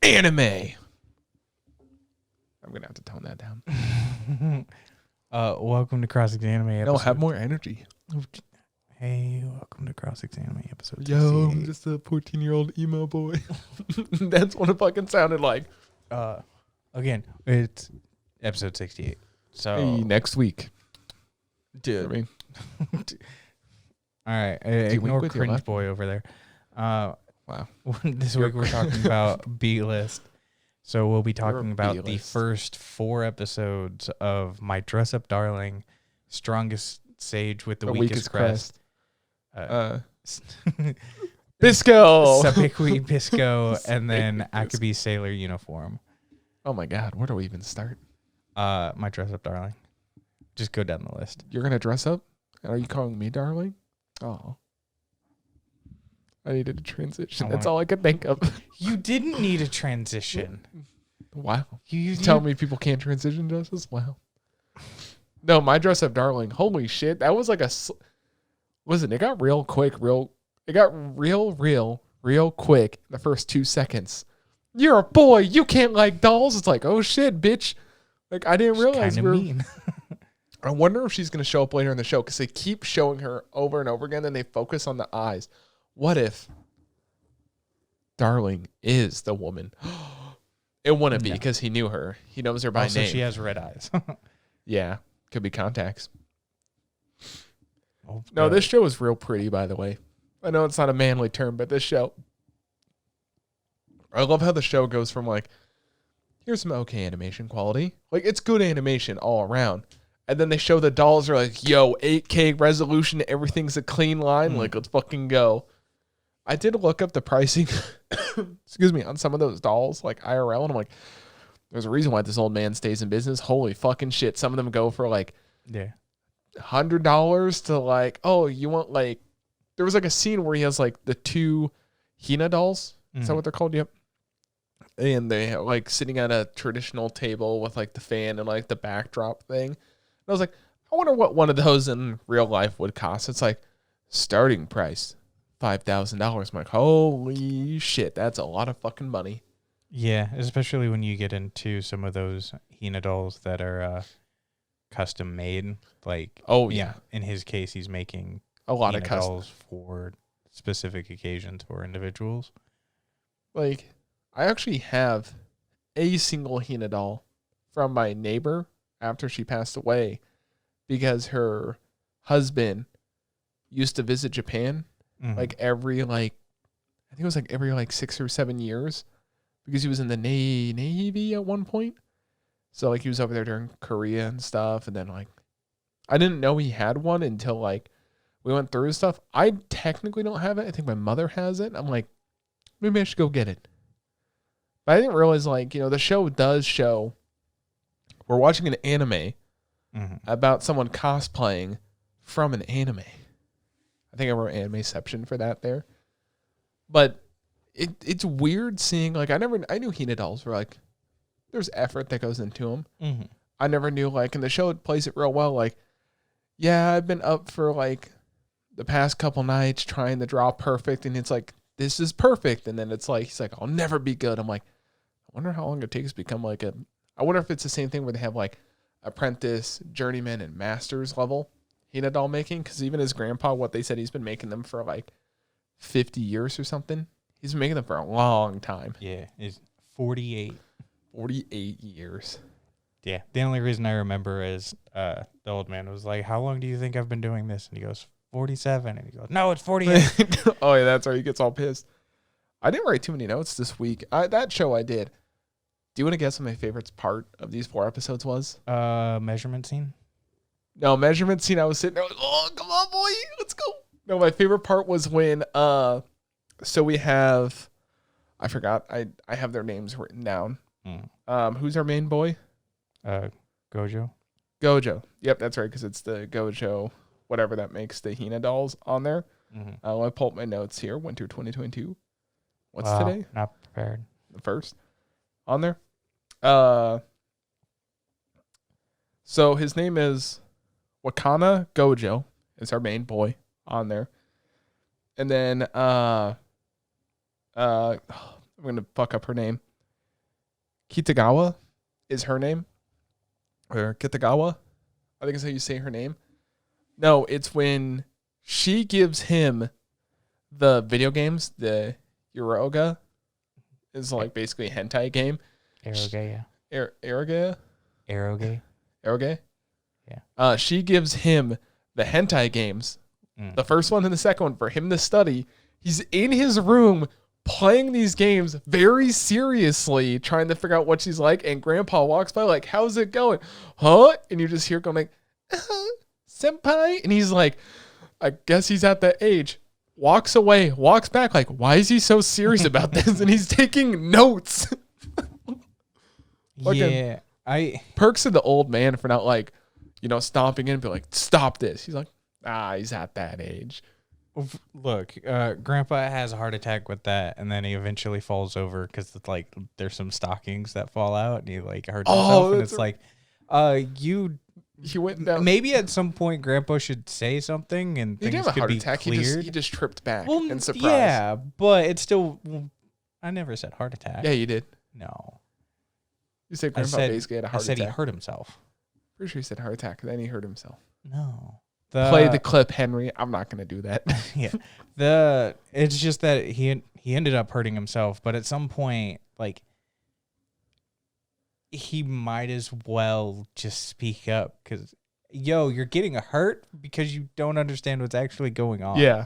anime. I'm going to have to tone that down. Welcome to Cross-Exanime episode. No, have more energy. Hey, welcome to Cross-Exanime episode 68. Yo, I'm just a 14-year-old emo boy. That's what it fucking sounded like. Again, it's episode 68. So Hey, next week. dude. I mean, all right, you ignore wink with your cringe left? boy over there. wow. This week we're talking about B-list. So we'll be talking about the B-list. first 4 episodes of My Dress Up Darling, Strongest Sage with the Weakest Crest. Bisco. Sabikui Bisco, and then Akebi Sailor Uniform. Oh my God, where do we even start? My Dress Up Darling. Just go down the list. You're gonna dress up? Are you calling me darling? Oh, I needed a transition. That's all I could think of. You didn't need a transition. Wow. You Tell me people can't transition, Justice? Wow. No, My Dress Up Darling. Holy shit, that was like a. Listen, it got real quick. It got real quick. The first 2 seconds. You're a boy. You can't like dolls. It's like, oh shit, bitch. Like I didn't realize kind of mean. I wonder if she's going to show up later in the show because they keep showing her over and over again and they focus on the eyes. What if Darling is the woman? It wouldn't be because he knew her. He knows her by also, name. she has red eyes. Yeah. Could be contacts. Oh, No, this show is real pretty, by the way. I know it's not a manly term, but this show. I love how the show goes from like, here's some okay animation quality. Like, it's good animation all around. And then they show the dolls are like, yo, 8K resolution, everything's a clean line. Like, let's fucking go. I did look up the pricing, excuse me, on some of those dolls, like IRL. And I'm like, there's a reason why this old man stays in business. Holy fucking shit. Some of them go for like $100 to like, oh, you want like, there was like a scene where he has like the 2 Hina dolls. Is that what they're called? Yep. And they like sitting at a traditional table with like the fan and like the backdrop thing. And I was like, I wonder what one of those in real life would cost. It's like starting price $5,000. I'm like, holy shit, that's a lot of fucking money. Yeah, especially when you get into some of those Hina dolls that are custom made. Like, oh yeah, in his case, he's making a lot Hina of custom dolls for specific occasions for individuals. Like, I actually have a single Hina doll from my neighbor after she passed away because her husband used to visit Japan like every like, I think it was like every like 6 or 7 years because he was in the Navy at one point. So like he was over there during Korea and stuff. And then like, I didn't know he had one until like we went through his stuff. I technically don't have it. I think my mother has it. I'm like, maybe I should go get it. But I didn't realize, like, you know, the show does show we're watching an anime about someone cosplaying from an anime. I think I wrote Animeception for that there. But it's weird seeing, like, I knew Hina dolls were, like, there's effort that goes into them. I never knew, like, and the show plays it real well, like, yeah, I've been up for, like, the past couple nights trying to draw perfect, and it's like, this is perfect. And then it's like, he's like, I'll never be good. I'm like, I wonder how long it takes to become like I wonder if it's the same thing where they have like apprentice, journeyman, and master's level Hina doll making. Because even his grandpa, what they said, he's been making them for like 50 years or something. He's been making them for a long time. Yeah, it's 48. 48 years. Yeah, the only reason I remember is the old man was like, how long do you think I've been doing this? And he goes, 47. And he goes, no, it's 48. Oh, yeah, that's right. He gets all pissed. I didn't write too many notes this week. That show I did. Do you want to guess what my favorite part of these 4 episodes was? Measurement scene? No, measurement scene. I was sitting there like, oh, come on, boy. Let's go. No, my favorite part was when, so we have, I forgot. I have their names written down. Who's our main boy? Gojo. Gojo. Yep, that's right, because it's the Gojo, whatever that makes the Hina dolls on there. I'll pull up my notes here. Winter 2022. What's today? Not prepared. The 1st on there. So his name is Wakana Gojo. Is our main boy on there. And then I'm gonna fuck up her name. Kitagawa is her name. Or Kitagawa. I think is how you say her name. No, it's when she gives him the video games, the Eroga is like basically a hentai game. Eroge, yeah. Eroge? Eroge. Eroge? Yeah. She gives him the hentai games, the first one and the second one, for him to study. He's in his room playing these games very seriously, trying to figure out what she's like, and Grandpa walks by like, how's it going? Huh? And you just hear going like, senpai? And he's like, I guess he's at that age. Walks away, walks back like, why is he so serious about this? And he's taking notes. Yeah. Perks of the old man for not like, stomping in and be like, stop this. He's like, he's at that age. Look, Grandpa has a heart attack with that, and then he eventually falls over because it's like there's some stockings that fall out, and he like hurts himself, and it's like, he went down. Maybe at some point Grandpa should say something, and he things didn't have a could heart be attack. cleared. He just tripped back Well, in surprise. yeah, but it's still. I never said heart attack. Yeah, you did. No, You said Grandpa basically had a heart I said attack. he hurt himself. Pretty sure he said heart attack, and then he hurt himself. No. Play the clip, Henry. I'm not gonna do that. Yeah. It's just that he ended up hurting himself, but at some point, like, he might as well just speak up because, you're getting hurt because you don't understand what's actually going on. Yeah.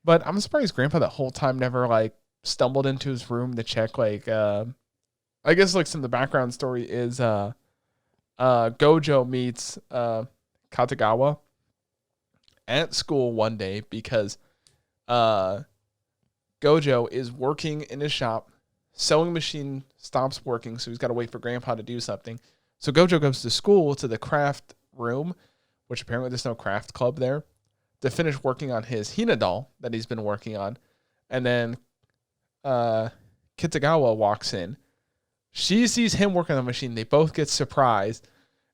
But I'm surprised Grandpa that whole time never like stumbled into his room to check like I guess like some of the background story is Gojo meets Katagawa at school one day because Gojo is working in his shop. Sewing machine stops working, so he's got to wait for Grandpa to do something. So Gojo goes to school to the craft room, which apparently there's no craft club there, to finish working on his Hina doll that he's been working on. And then Kitagawa walks in. She sees him working on the machine. They both get surprised,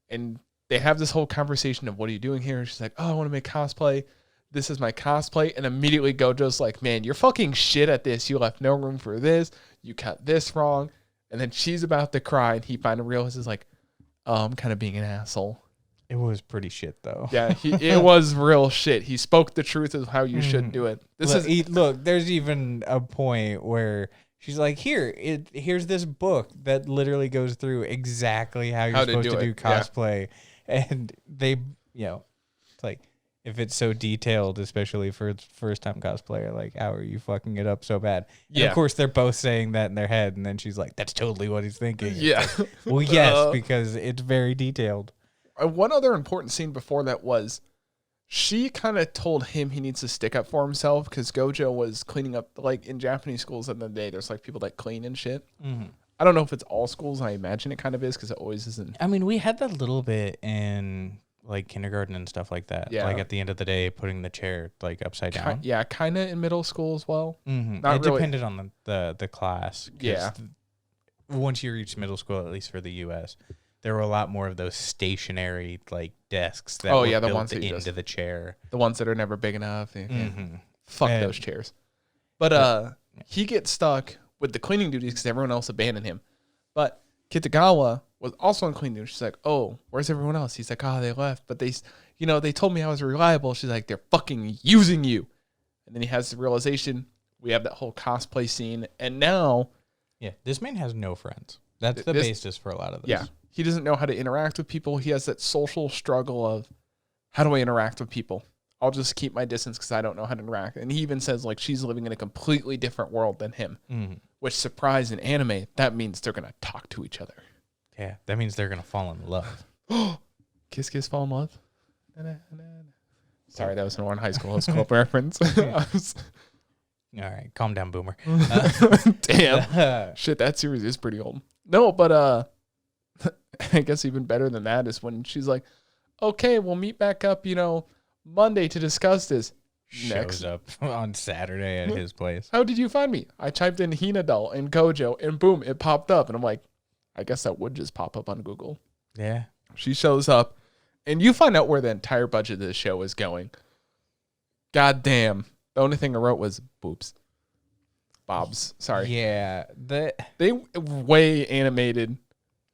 and they have this whole conversation of, what are you doing here? And she's like, oh, I want to make cosplay. This is my cosplay. And immediately Gojo's like, man, you're fucking shit at this. You left no room for this. You cut this wrong. And then she's about to cry, and he finally realizes like, oh, I'm kind of being an asshole. It was pretty shit, though. Yeah, it was real shit. He spoke the truth of how you should do it. Look, there's even a point where she's like, here's this book that literally goes through exactly how you're supposed to do cosplay. Yeah. And they, it's like, if it's so detailed, especially for its first time cosplayer, like, how are you fucking it up so bad? And of course, they're both saying that in their head. And then she's like, that's totally what he's thinking. Yeah. Like, well, yes, because it's very detailed. One other important scene before that was she kind of told him he needs to stick up for himself because Gojo was cleaning up, like in Japanese schools at the end of the day, there's like people that clean and shit. Mm-hmm. I don't know if it's all schools. I imagine it kind of is because it always isn't. I mean, we had that little bit in like kindergarten and stuff like that. Yeah. Like at the end of the day, putting the chair like upside down. Yeah, kind of in middle school as well. Mm-hmm. It really depended on the class. Yeah. Once you reach middle school, at least for the U.S., there were a lot more of those stationary like desks that were built ones into the chair. The ones that are never big enough. Mm-hmm. Fuck those chairs. But he gets stuck with the cleaning duties because everyone else abandoned him. But Kitagawa was also on cleaning duty. She's like, oh, where's everyone else? He's like, they left. But they told me I was reliable. She's like, they're fucking using you. And then he has the realization. We have that whole cosplay scene. And now. Yeah, this man has no friends. That's the basis for a lot of this. Yeah. He doesn't know how to interact with people. He has that social struggle of, how do I interact with people? I'll just keep my distance because I don't know how to interact. And he even says, like, she's living in a completely different world than him. Mm-hmm. Which, surprise, in anime, that means they're going to talk to each other. Yeah, that means they're going to fall in love. Kiss, kiss, fall in love? Sorry, that was an One High School Host Club reference. All right, calm down, Boomer. Damn. Shit, that series is pretty old. No, but I guess even better than that is when she's like, okay, we'll meet back up, Monday to discuss this. Shows up on Saturday at his place. How did you find me? I typed in Hina doll and Gojo, and boom, it popped up. And I'm like, I guess that would just pop up on Google. Yeah. She shows up, and you find out where the entire budget of this show is going. God damn. The only thing I wrote was boobs. Bob's. Sorry. Yeah. They way animated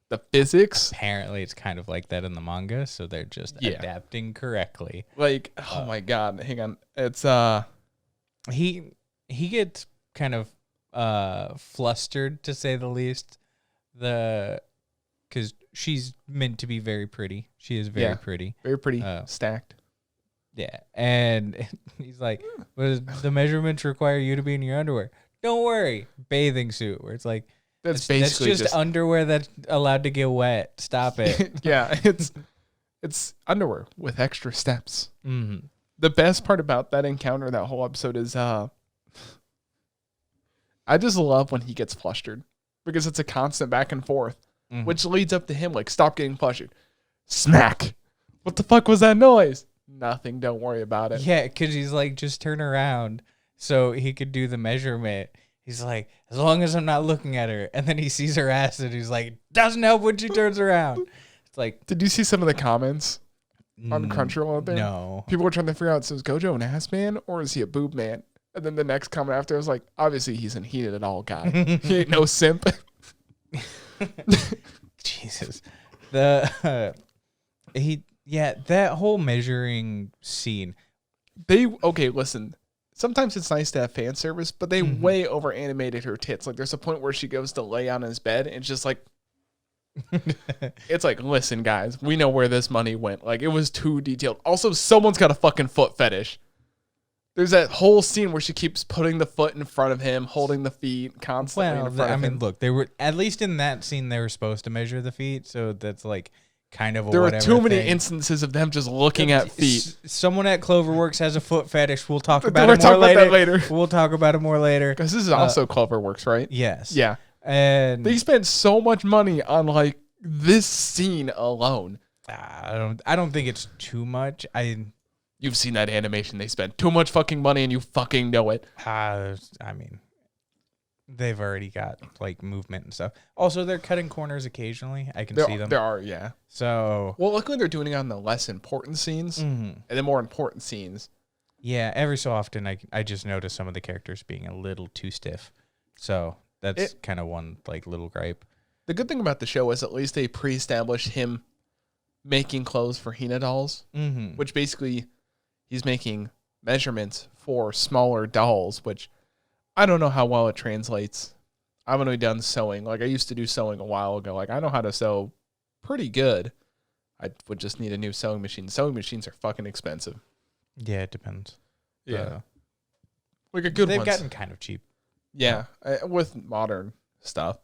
the physics. Apparently, it's kind of like that in the manga, so they're just adapting correctly. Like, oh my god, hang on. It's he gets kind of flustered, to say the least. Because she's meant to be very pretty. She is very pretty. Very pretty. Stacked. Yeah. And he's like, "Does the measurements require you to be in your underwear?" Don't worry. Bathing suit. Where it's like, that's just underwear that's allowed to get wet. Stop it. Yeah. It's underwear with extra steps. Mm-hmm. The best part about that encounter, that whole episode, is I just love when he gets flustered. Because it's a constant back and forth. Mm-hmm. Which leads up to him, like, stop getting flustered. Smack. What the fuck was that noise? Nothing. Don't worry about it. Yeah, because he's like, just turn around so he could do the measurement. He's like, as long as I'm not looking at her. And then he sees her ass and he's like, doesn't help when she turns around. It's like, did you see some of the comments on Crunchyroll out there? No. People were trying to figure out, so is Gojo an ass man or is he a boob man? And then the next comment after was like, obviously he's an heated at all guy. He ain't no simp. Jesus. That whole measuring scene. Listen. Sometimes it's nice to have fan service, but they way over animated her tits. Like there's a point where she goes to lay on his bed and it's just like, it's like, listen guys, we know where this money went. Like it was too detailed. Also, someone's got a fucking foot fetish. There's that whole scene where she keeps putting the foot in front of him, holding the feet constantly in front of him. Look, they were, at least in that scene, they were supposed to measure the feet, so that's like kind of a there whatever are too many thing. instances of them just looking at feet. Someone at CloverWorks has a foot fetish. We'll talk about it more later. We'll talk about it more later. Because this is also CloverWorks, right? Yes. Yeah. And they spent so much money on like this scene alone. I don't think it's too much. You've seen that animation. They spent too much fucking money and you fucking know it. I mean, they've already got like movement and stuff. Also, they're cutting corners occasionally. I can see them. There are, yeah. So, well, luckily they're doing it on the less important scenes and the more important scenes. Yeah, every so often I just notice some of the characters being a little too stiff. So that's kind of one like little gripe. The good thing about the show is at least they pre-established him making clothes for Hina dolls, which basically he's making measurements for smaller dolls, which I don't know how well it translates. I've only done sewing. Like I used to do sewing a while ago. Like I know how to sew pretty good. I would just need a new sewing machine. Sewing machines are fucking expensive. Yeah, it depends. Yeah. Like a good one. They've gotten kind of cheap. Yeah, with modern stuff.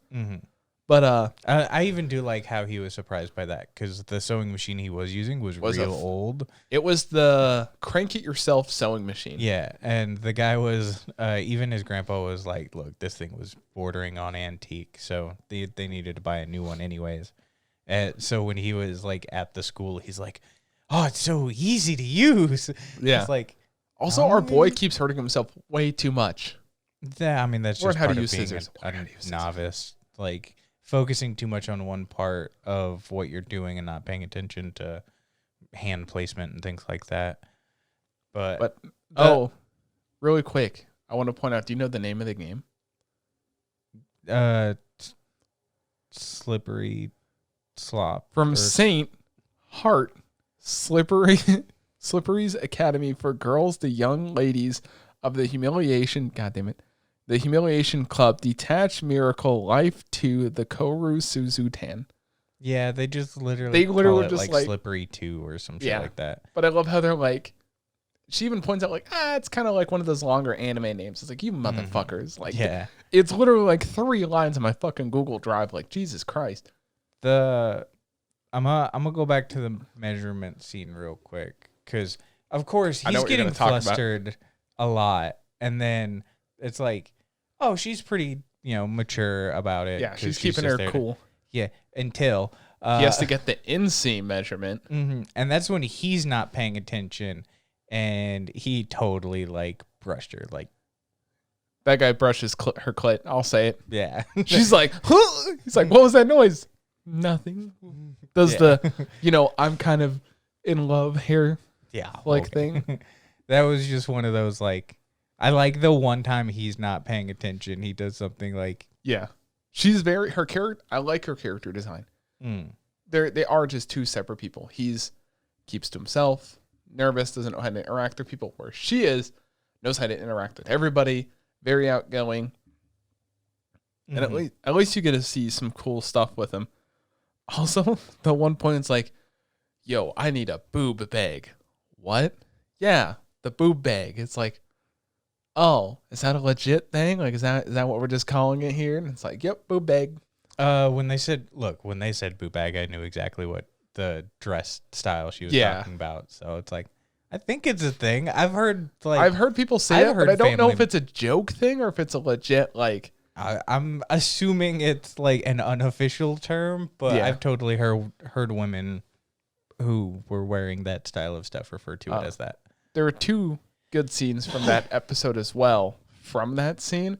But I even do like how he was surprised by that because the sewing machine he was using was real old. It was the crank it yourself sewing machine. Yeah, and the guy was even his grandpa was like, "Look, this thing was bordering on antique, so they needed to buy a new one anyways." And so when he was like at the school, he's like, "Oh, it's so easy to use." Yeah, it's like also our boy keeps hurting himself way too much. Yeah, I mean that's just how part to of use being scissors. a novice, like. Focusing too much on one part of what you're doing and not paying attention to hand placement and things like that. But really quick, I want to point out, do you know the name of the game? Slippery Slop. From Saint Heart, Slippery's Academy for Girls, the Young Ladies of the Humiliation, the Humiliation Club, Detached Miracle, Life to the Koru Suzutan. Yeah, they just literally call it just like Slippery 2 or some shit like that. But I love how they're like, she even points out like, it's kind of like one of those longer anime names. It's like, you motherfuckers. Like, it's literally like 3 lines on my fucking Google Drive. Like, Jesus Christ. I'm gonna go back to the measurement scene real quick. Because, of course, he's getting flustered a lot. And then it's like, oh, she's pretty, mature about it. Yeah, she's keeping her cool. Until he has to get the inseam measurement. And that's when he's not paying attention. And he totally, brushed her. That guy brushes her clit. I'll say it. Yeah. She's like, huh? He's like, what was that noise? Nothing. Does the, I'm kind of in love hair thing. That was just one of those, I like the one time he's not paying attention, he does something like... Yeah. She's very... Her character... I like her character design. They are just two separate people. He's keeps to himself, nervous, doesn't know how to interact with people, where she knows how to interact with everybody, very outgoing. And at least you get to see some cool stuff with him. Also, the one point it's like, yo, I need a boob bag. What? Yeah, the boob bag. It's like, oh, is that a legit thing? Like, is that what we're just calling it here? And it's like, yep, boob bag. When they said boob bag, I knew exactly what the dress style she was talking about. So it's like, I think it's a thing. I've heard people say it, but I don't know if it's a joke thing or if it's a legit like. I'm assuming it's like an unofficial term, but I've totally heard women who were wearing that style of stuff refer to it as that. There were two good scenes from that episode as well. From that scene,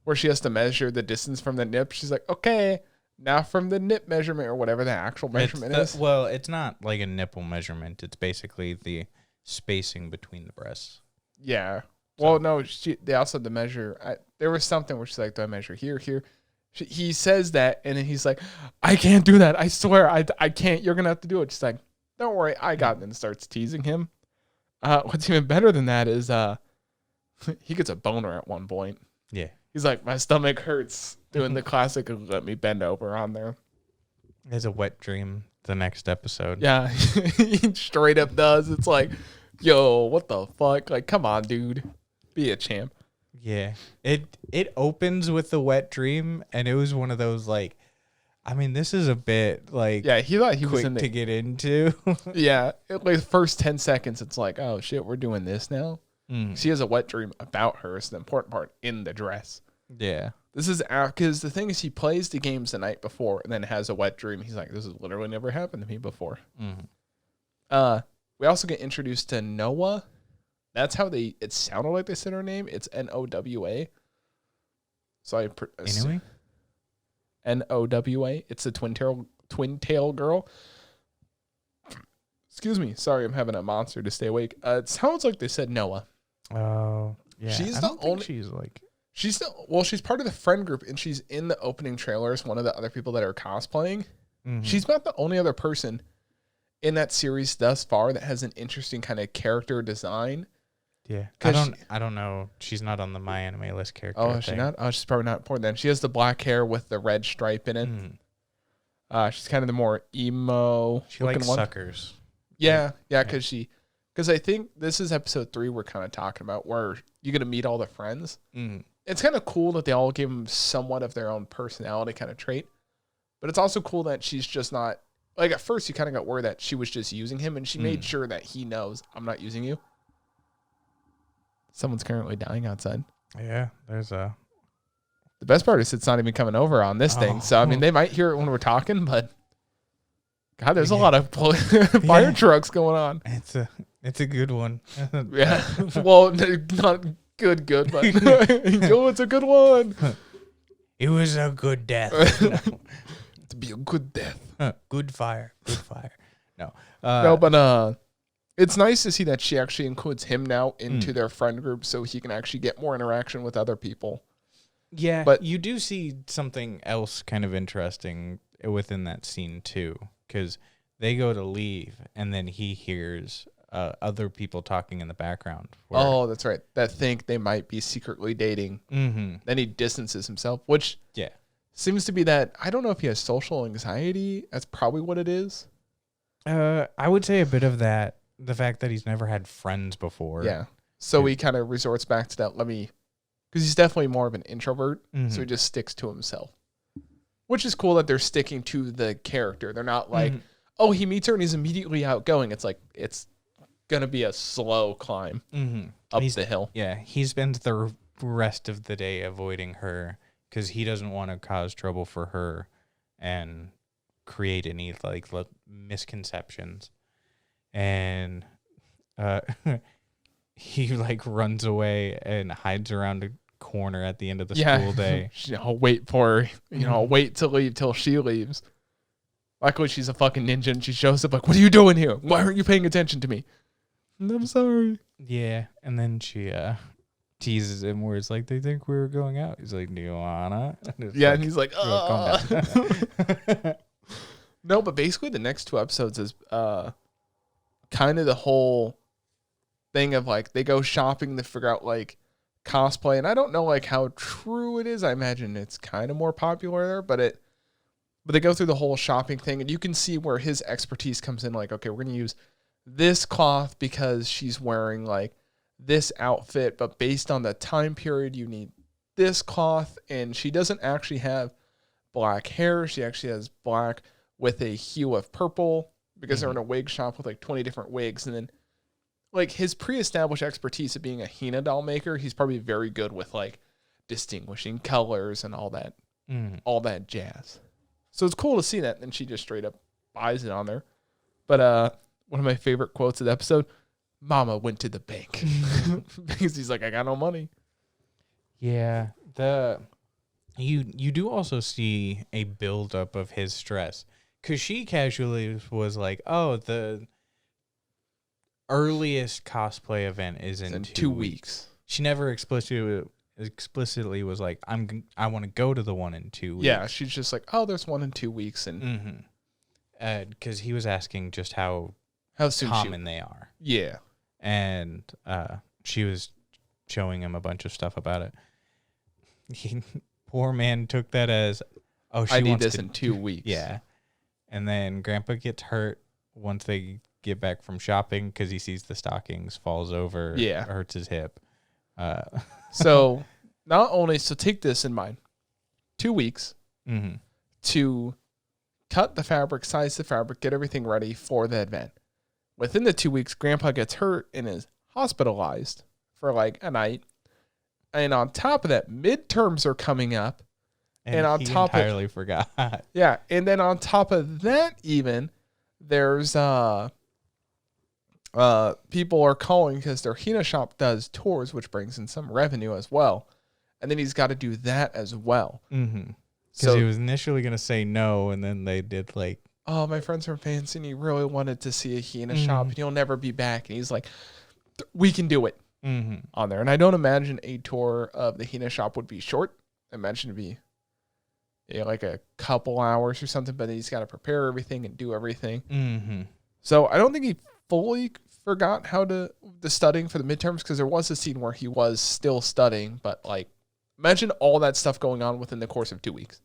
where she has to measure the distance from the nip, she's like, "Okay, now from the nip measurement or whatever the actual measurement is." Well, it's not like a nipple measurement. It's basically the spacing between the breasts. Yeah. Well, no, they also had to measure. There was something where she's like, do I measure here? He says that, and then he's like, I can't do that. I swear, I can't. You're going to have to do it. She's like, don't worry, I got it, and starts teasing him. What's even better than that is he gets a boner at one point. Yeah. He's like, my stomach hurts, doing the classic of let me bend over on there. It's a wet dream the next episode. Yeah, he straight up does. It's like, yo, what the fuck? Like, come on, dude. Be a champ. Yeah. It opens with the wet dream, and it was one of those, like, I mean, this is a bit, like, yeah, he thought he was quick to get into. Yeah. Like, the first 10 seconds, it's like, oh, shit, we're doing this now? She has a wet dream about her. It's the important part in the dress. Yeah. This is because the thing is, he plays the games the night before and then has a wet dream. He's like, this has literally never happened to me before. We also get introduced to Noah. That's how it sounded like they said her name. It's Nowa. So I anyway? Nowa. It's a twin tail girl. Excuse me. Sorry, I'm having a monster to stay awake. It sounds like they said Noah. Oh, yeah. She's she's part of the friend group, and she's in the opening trailer as one of the other people that are cosplaying. She's not the only other person in that series thus far that has an interesting kind of character design. Yeah, I don't know. She's not on the My Anime List character. Oh, is she not? Oh, she's probably not important then. She has the black hair with the red stripe in it. She's kind of the more emo. She likes suckers. Yeah, because I think this is episode 3 we're kind of talking about, where you're gonna meet all the friends. It's kind of cool that they all give them somewhat of their own personality kind of trait, but it's also cool that she's just not like, at first you kind of got worried that she was just using him, and she made sure that he knows, I'm not using you. Someone's currently dying outside. Yeah, the best part is it's not even coming over on this thing. So, I mean, they might hear it when we're talking, but God, there's a lot of fire trucks going on. It's a good one. Yeah. Well, not good, but yo, it's a good one. It was a good death. To be a good death. Good fire. No. But it's nice to see that she actually includes him now into their friend group, so he can actually get more interaction with other people. Yeah, but you do see something else kind of interesting within that scene too, because they go to leave, and then he hears other people talking in the background. Oh, that's right. That think they might be secretly dating. Then he distances himself, which seems to be that, I don't know if he has social anxiety. That's probably what it is. I would say a bit of that. The fact that he's never had friends before. Yeah. So he kind of resorts back to that. Because he's definitely more of an introvert. So he just sticks to himself. Which is cool that they're sticking to the character. They're not like, oh, he meets her and he's immediately outgoing. It's like, it's going to be a slow climb up the hill. Yeah. He spends the rest of the day avoiding her because he doesn't want to cause trouble for her and create any like misconceptions. And he like runs away and hides around a corner at the end of the school day. I'll wait for her. I'll wait to leave till she leaves. Luckily, she's a fucking ninja, and she shows up like, "What are you doing here? Why aren't you paying attention to me?" And I'm sorry. Yeah, and then she teases him where it's like, they think we were going out. He's like, do you wanna? And he's like, calm down. No, but basically the next 2 episodes is kind of the whole thing of like they go shopping to figure out like cosplay, and I don't know like how true it is. I imagine it's kind of more popular there, but they go through the whole shopping thing, and you can see where his expertise comes in. Like, okay, we're gonna use this cloth because she's wearing like this outfit, but based on the time period, you need this cloth, and she doesn't actually have black hair. She actually has black with a hue of purple because they're in a wig shop with like 20 different wigs. And then like his pre-established expertise of being a Hina doll maker, he's probably very good with like distinguishing colors and all that jazz. So it's cool to see that. And she just straight up buys it on there. But one of my favorite quotes of the episode, Mama went to the bank because he's like, I got no money. Yeah. You do also see a buildup of his stress, because she casually was like, oh, the earliest cosplay event is in 2 weeks. She never explicitly was like, I want to go to the one in 2 weeks. Yeah, she's just like, oh, there's one in 2 weeks. And because he was asking just how soon common they are. Yeah. And she was showing him a bunch of stuff about it. Poor man took that as, oh, I need this in 2 weeks. Yeah. And then Grandpa gets hurt once they get back from shopping because he sees the stockings, falls over, hurts his hip. So take this in mind. 2 weeks to cut the fabric, size the fabric, get everything ready for the event. Within the 2 weeks, Grandpa gets hurt and is hospitalized for like a night. And on top of that, midterms are coming up. And on top entirely forgot. Yeah. And then on top of that, even there's people are calling because their Hina shop does tours, which brings in some revenue as well. And then he's got to do that as well. Because he was initially going to say no, and then they did like, oh, my friends from fancy, and he really wanted to see a Hina shop, and he'll never be back. And he's like, we can do it on there. And I don't imagine a tour of the Hina shop would be short. I imagine it'd be like a couple hours or something, but he's got to prepare everything and do everything. So I don't think he fully forgot how to the studying for the midterms, because there was a scene where he was still studying, but like imagine all that stuff going on within the course of 2 weeks.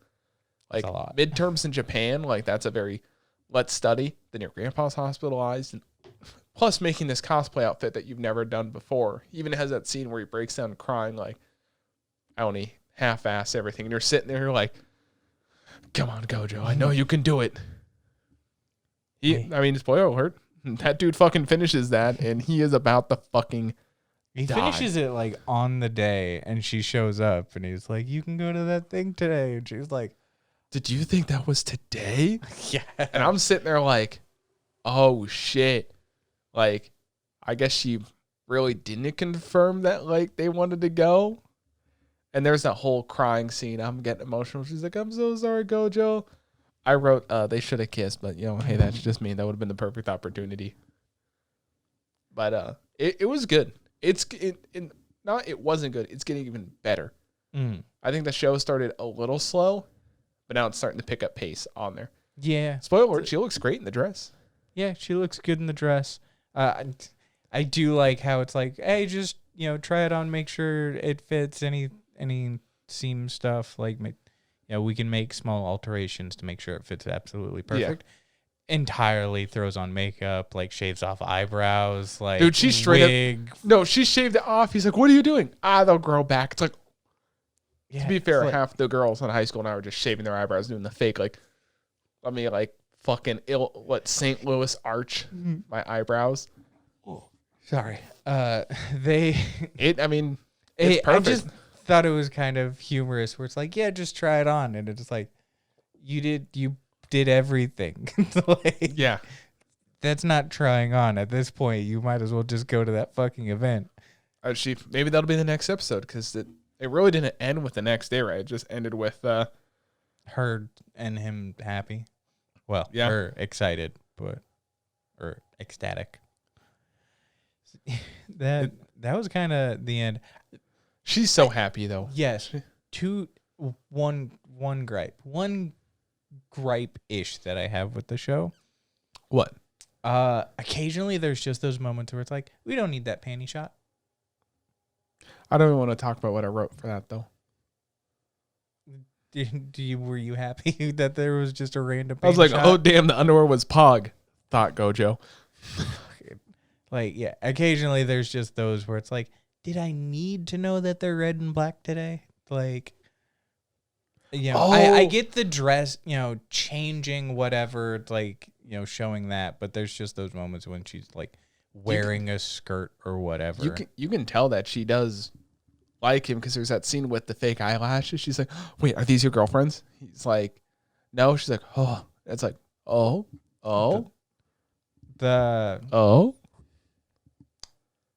Like midterms in Japan, like that's a very let's study. Then your grandpa's hospitalized, and plus making this cosplay outfit that you've never done before. He even has that scene where he breaks down crying, like I only half-ass everything, and you're sitting there you're like, come on, Gojo, I know you can do it. I mean, spoiler alert, that dude fucking finishes that, and he is about to fucking He finishes it like on the day, and she shows up, and he's like, you can go to that thing today. And she's like, did you think that was today? Yeah. And I'm sitting there like, oh shit. Like, I guess she really didn't confirm that like they wanted to go. And there's that whole crying scene. I'm getting emotional. She's like, I'm so sorry, Gojo. I wrote, they should have kissed, but hey, that's just me. That would have been the perfect opportunity. But it was good. It wasn't good. It's getting even better. I think the show started a little slow, but now it's starting to pick up pace on there. Yeah. Spoiler alert, she looks great in the dress. Yeah, she looks good in the dress. I do like how it's like, hey, just, try it on, make sure it fits any seam stuff. Like, we can make small alterations to make sure it fits absolutely perfect. Yeah. Entirely throws on makeup, like shaves off eyebrows, like dude, she straight up. No, she shaved it off. He's like, what are you doing? They'll grow back. It's like, to be fair, half the girls in high school now are just shaving their eyebrows, doing the fake, like, let me like fucking St. Louis arch my eyebrows. Oh, sorry. It's perfect. I just thought it was kind of humorous where it's like, yeah, just try it on. And it's like, you did everything. Like, yeah. That's not trying on. At this point, you might as well just go to that fucking event. Maybe that'll be the next episode, because it really didn't end with the next day, right? It just ended with her and him happy. Well, yeah. Her excited, or ecstatic. That was kind of the end. She's so happy though. Yes. One gripe-ish that I have with the show. What? Occasionally there's just those moments where it's like, we don't need that panty shot. I don't even want to talk about what I wrote for that though. Were you happy that there was just a random panty I was like, shot? oh damn, the underwear was pog. Thought Gojo. Like, yeah, occasionally there's just those where it's like, did I need to know that they're red and black today? Like, you know, I get the dress, you know, changing whatever, like, you know, showing that, but there's just those moments when she's like wearing a skirt or whatever. You can tell that she does like him because there's that scene with the fake eyelashes. She's like, wait, are these your girlfriends? He's like, no. She's like, oh. It's like, oh.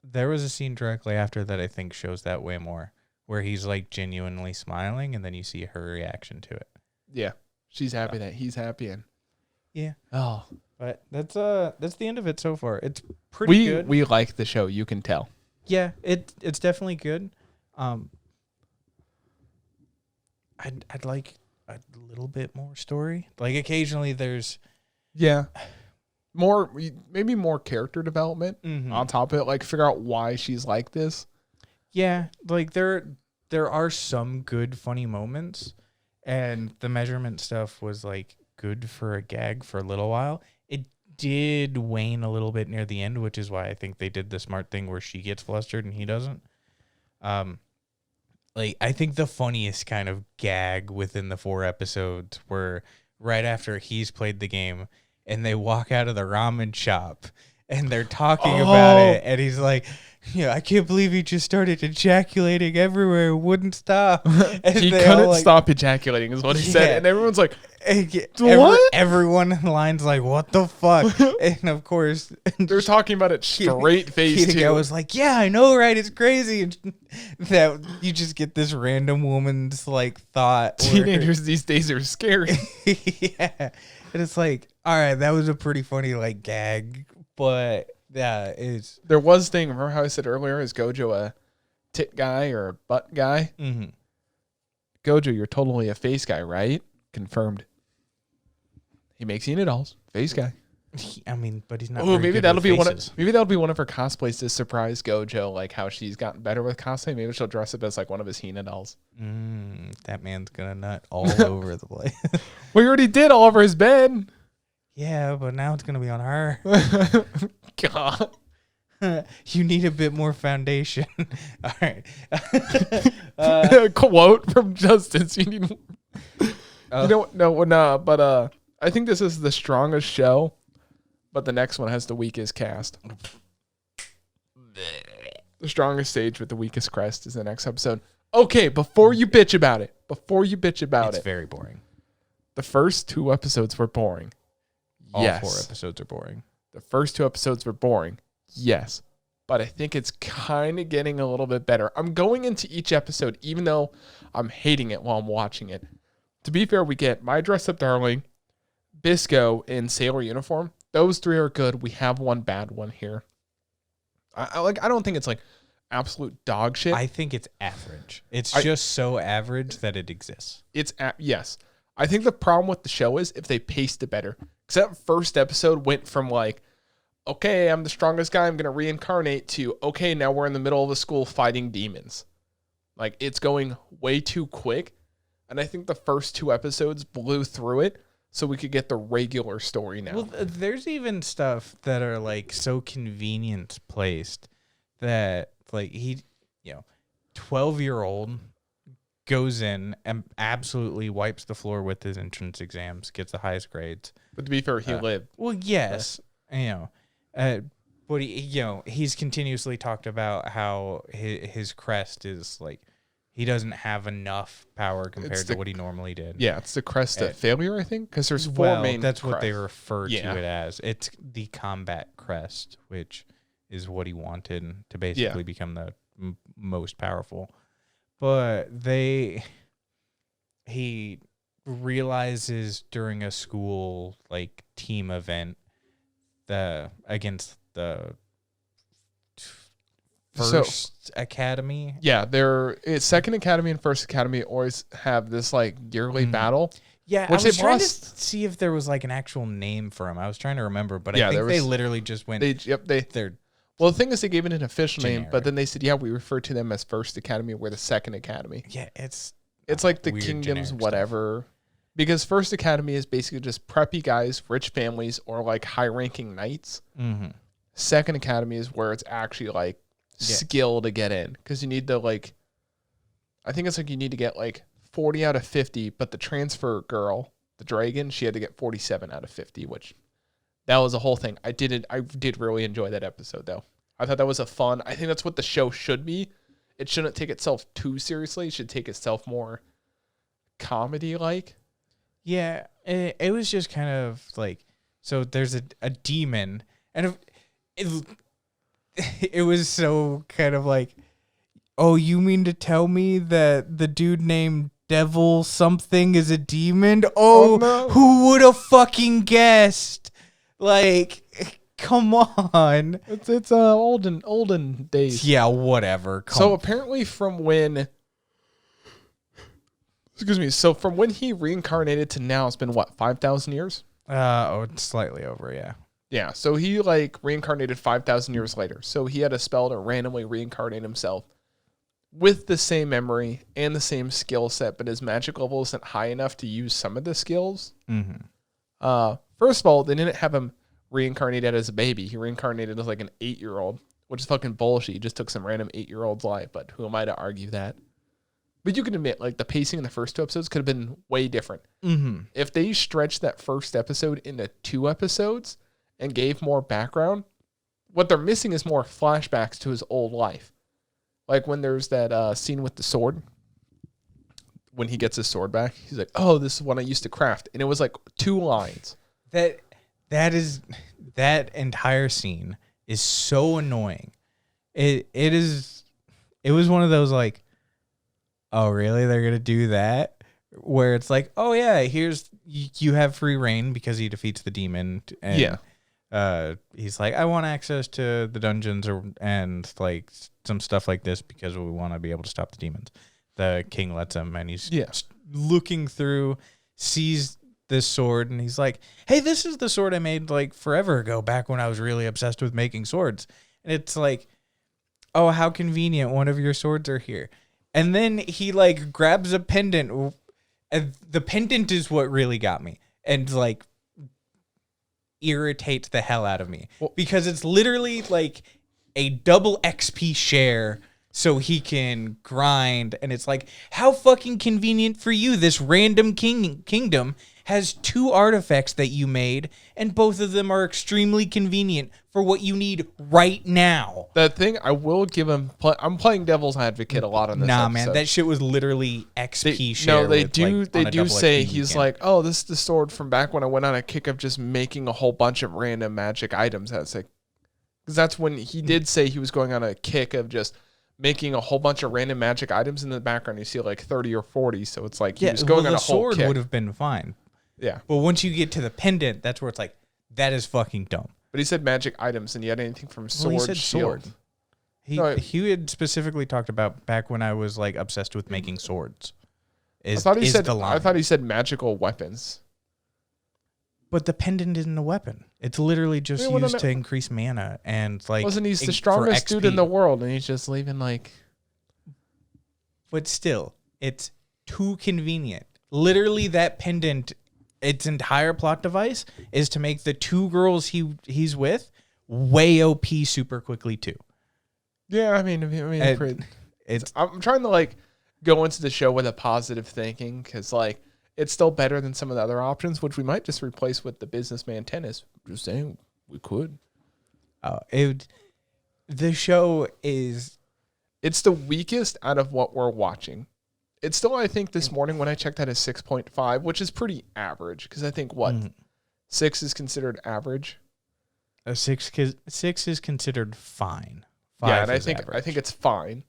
There was a scene directly after that I think shows that way more, where he's like genuinely smiling, and then you see her reaction to it. Yeah, she's happy that he's happy, and yeah. Oh, but that's the end of it so far. It's pretty good. We like the show, you can tell. Yeah, it's definitely good. I'd like a little bit more story. Like occasionally there's maybe more character development on top of it, like figure out why she's like this. Yeah, like there are some good funny moments, and the measurement stuff was like good for a gag for a little while. It did wane a little bit near the end, which is why I think they did the smart thing where she gets flustered and he doesn't. Like I think the funniest kind of gag within the 4 episodes were right after he's played the game and they walk out of the ramen shop and they're talking about it, and he's like, yeah, I can't believe he just started ejaculating everywhere, wouldn't stop. And he couldn't stop ejaculating is what he said, and everyone's like, what? Everyone in line's like, what the fuck? And of course they're talking about it straight face too. I was like, yeah, I know, right? It's crazy. And that you just get this random woman's like thought. Teenagers these days are scary. Yeah. And it's like, all right, that was a pretty funny like gag, but yeah, there was thing. Remember how I said earlier, is Gojo a tit guy or a butt guy? Mm-hmm. Gojo, you're totally a face guy, right? Confirmed. He makes Hina dolls. Face guy. I mean, but he's not. Oh, maybe that'll be one of her cosplays to surprise Gojo, like how she's gotten better with cosplay. Maybe she'll dress up as like one of his Hina dolls. That man's gonna nut all over the place. We already did all over his bed. Yeah, but now it's gonna be on her. God. You need a bit more foundation. All right. A quote from Justus. You need. But I think this is the strongest show, but the next one has the weakest cast. The strongest stage with the weakest crest is the next episode. Okay, before you bitch about it. It's very boring. The first 2 episodes were boring. All 4 episodes are boring. The first 2 episodes were boring. Yes. But I think it's kind of getting a little bit better. I'm going into each episode, even though I'm hating it while I'm watching it. To be fair, we get My Dress Up Darling, Bisco in sailor uniform. Those 3 are good. We have one bad one here. I don't think it's like absolute dog shit. I think it's average. It's just so average that it exists. Yes. I think the problem with the show is if they paced it better. Because that first episode went from like, okay, I'm the strongest guy, I'm going to reincarnate, to, okay, now we're in the middle of the school fighting demons. Like, it's going way too quick. And I think the first 2 episodes blew through it so we could get the regular story now. Well, there's even stuff that are like so convenient placed that like 12-year-old goes in and absolutely wipes the floor with his entrance exams, gets the highest grades. But to be fair, he lived. Well, yes, but he's continuously talked about how his crest is like he doesn't have enough power compared to what he normally did. Yeah, it's the crest of failure, I think, because there's 4 main. That's what they refer to it as. It's the combat crest, which is what he wanted to basically become the most powerful. But he realizes during a school like team event against the First Academy. Yeah, Second Academy and First Academy always have this like yearly battle. Yeah, I was trying to see if there was like an actual name for them. I was trying to remember, but I think they literally just went. They're well, the thing is, they gave it an official name, but then they said, yeah, we refer to them as First Academy. We're the Second Academy. Yeah, it's like the kingdoms, whatever. Stuff. Because First Academy is basically just preppy guys, rich families, or like high-ranking knights. Mm-hmm. Second Academy is where it's actually like skill to get in, because you need to like, I think it's like you need to get like 40 out of 50, but the transfer girl, the dragon, she had to get 47 out of 50, which that was a whole thing. I did really enjoy that episode though. I thought that was I think that's what the show should be. It shouldn't take itself too seriously. It should take itself more comedy-like. Yeah, it was just kind of like, so there's a demon, and it was so kind of like, oh, you mean to tell me that the dude named Devil something is a demon? Oh, no. Who would have fucking guessed? Like, come on. It's olden days. Yeah, whatever. Apparently from when he reincarnated to now, it's been what, 5,000 years? It's slightly over, yeah. Yeah, so he like reincarnated 5,000 years later. So he had a spell to randomly reincarnate himself with the same memory and the same skill set, but his magic level isn't high enough to use some of the skills. Mm-hmm. First of all, they didn't have him reincarnated as a baby. He reincarnated as like an 8-year-old, which is fucking bullshit. He just took some random 8-year-old's life, but who am I to argue that? But you can admit, like, the pacing in the first 2 episodes could have been way different. Mm-hmm. If they stretched that first episode into 2 episodes and gave more background, what they're missing is more flashbacks to his old life. Like when there's that scene with the sword, when he gets his sword back, he's like, oh, this is what I used to craft. And it was like 2 lines. That entire scene is so annoying. It was one of those like, oh, really? They're going to do that? Where it's like, oh, yeah, you have free reign because he defeats the demon. And, he's like, I want access to the dungeons and like some stuff like this because we want to be able to stop the demons. The king lets him, and he's looking through, sees this sword, and he's like, hey, this is the sword I made like forever ago, back when I was really obsessed with making swords. And it's like, oh, how convenient. One of your swords are here. And then he like grabs a pendant, and the pendant is what really got me and like irritates the hell out of me, because it's literally like a double XP share so he can grind. And it's like, how fucking convenient for you. This random kingdom has 2 artifacts that you made, and both of them are extremely convenient for what you need right now. That thing, I will give him. I'm playing devil's advocate a lot on this. Nah, episode. Man, that shit was literally XP share. No, they do say he's like, oh, this is the sword from back when I went on a kick of just making a whole bunch of random magic items. That's like, because that's when he did say he was going on a kick of just making a whole bunch of random magic items. In the background, you see like 30 or 40. So it's like he was going on a whole kick. The sword would have been fine. Yeah. But once you get to the pendant, that's where it's like, that is fucking dumb. But he said magic items, and you had anything from sword, he said shield. Sword. He had specifically talked about back when I was like obsessed with making swords. I thought he said magical weapons. But the pendant isn't a weapon. It's literally just used to increase mana and like. Wasn't he the strongest dude in the world, and he's just leaving like. But still, it's too convenient. Literally, that pendant, its entire plot device is to make the 2 girls he's with way OP super quickly too. Yeah, I mean, I'm trying to like go into the show with a positive thinking, because like it's still better than some of the other options, which we might just replace with the businessman tennis. Just saying, we could. The show is. It's the weakest out of what we're watching. It's still, I think, this morning when I checked that, is 6.5, which is pretty average. Because I think 6 is considered average. A 6 is considered fine. 5 yeah, and I think it's fine.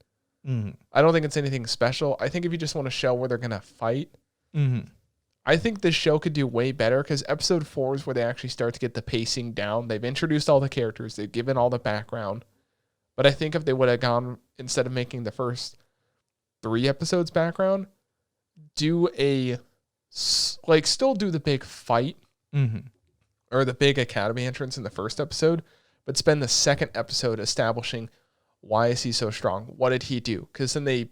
Mm-hmm. I don't think it's anything special. I think if you just want a show where they're gonna fight, I think this show could do way better, because episode 4 is where they actually start to get the pacing down. They've introduced all the characters. They've given all the background. But I think if they would have gone, instead of making the first 3 episodes background, do still do the big fight or the big Academy entrance in the first episode, but spend the second episode establishing why is he so strong? What did he do? Because then they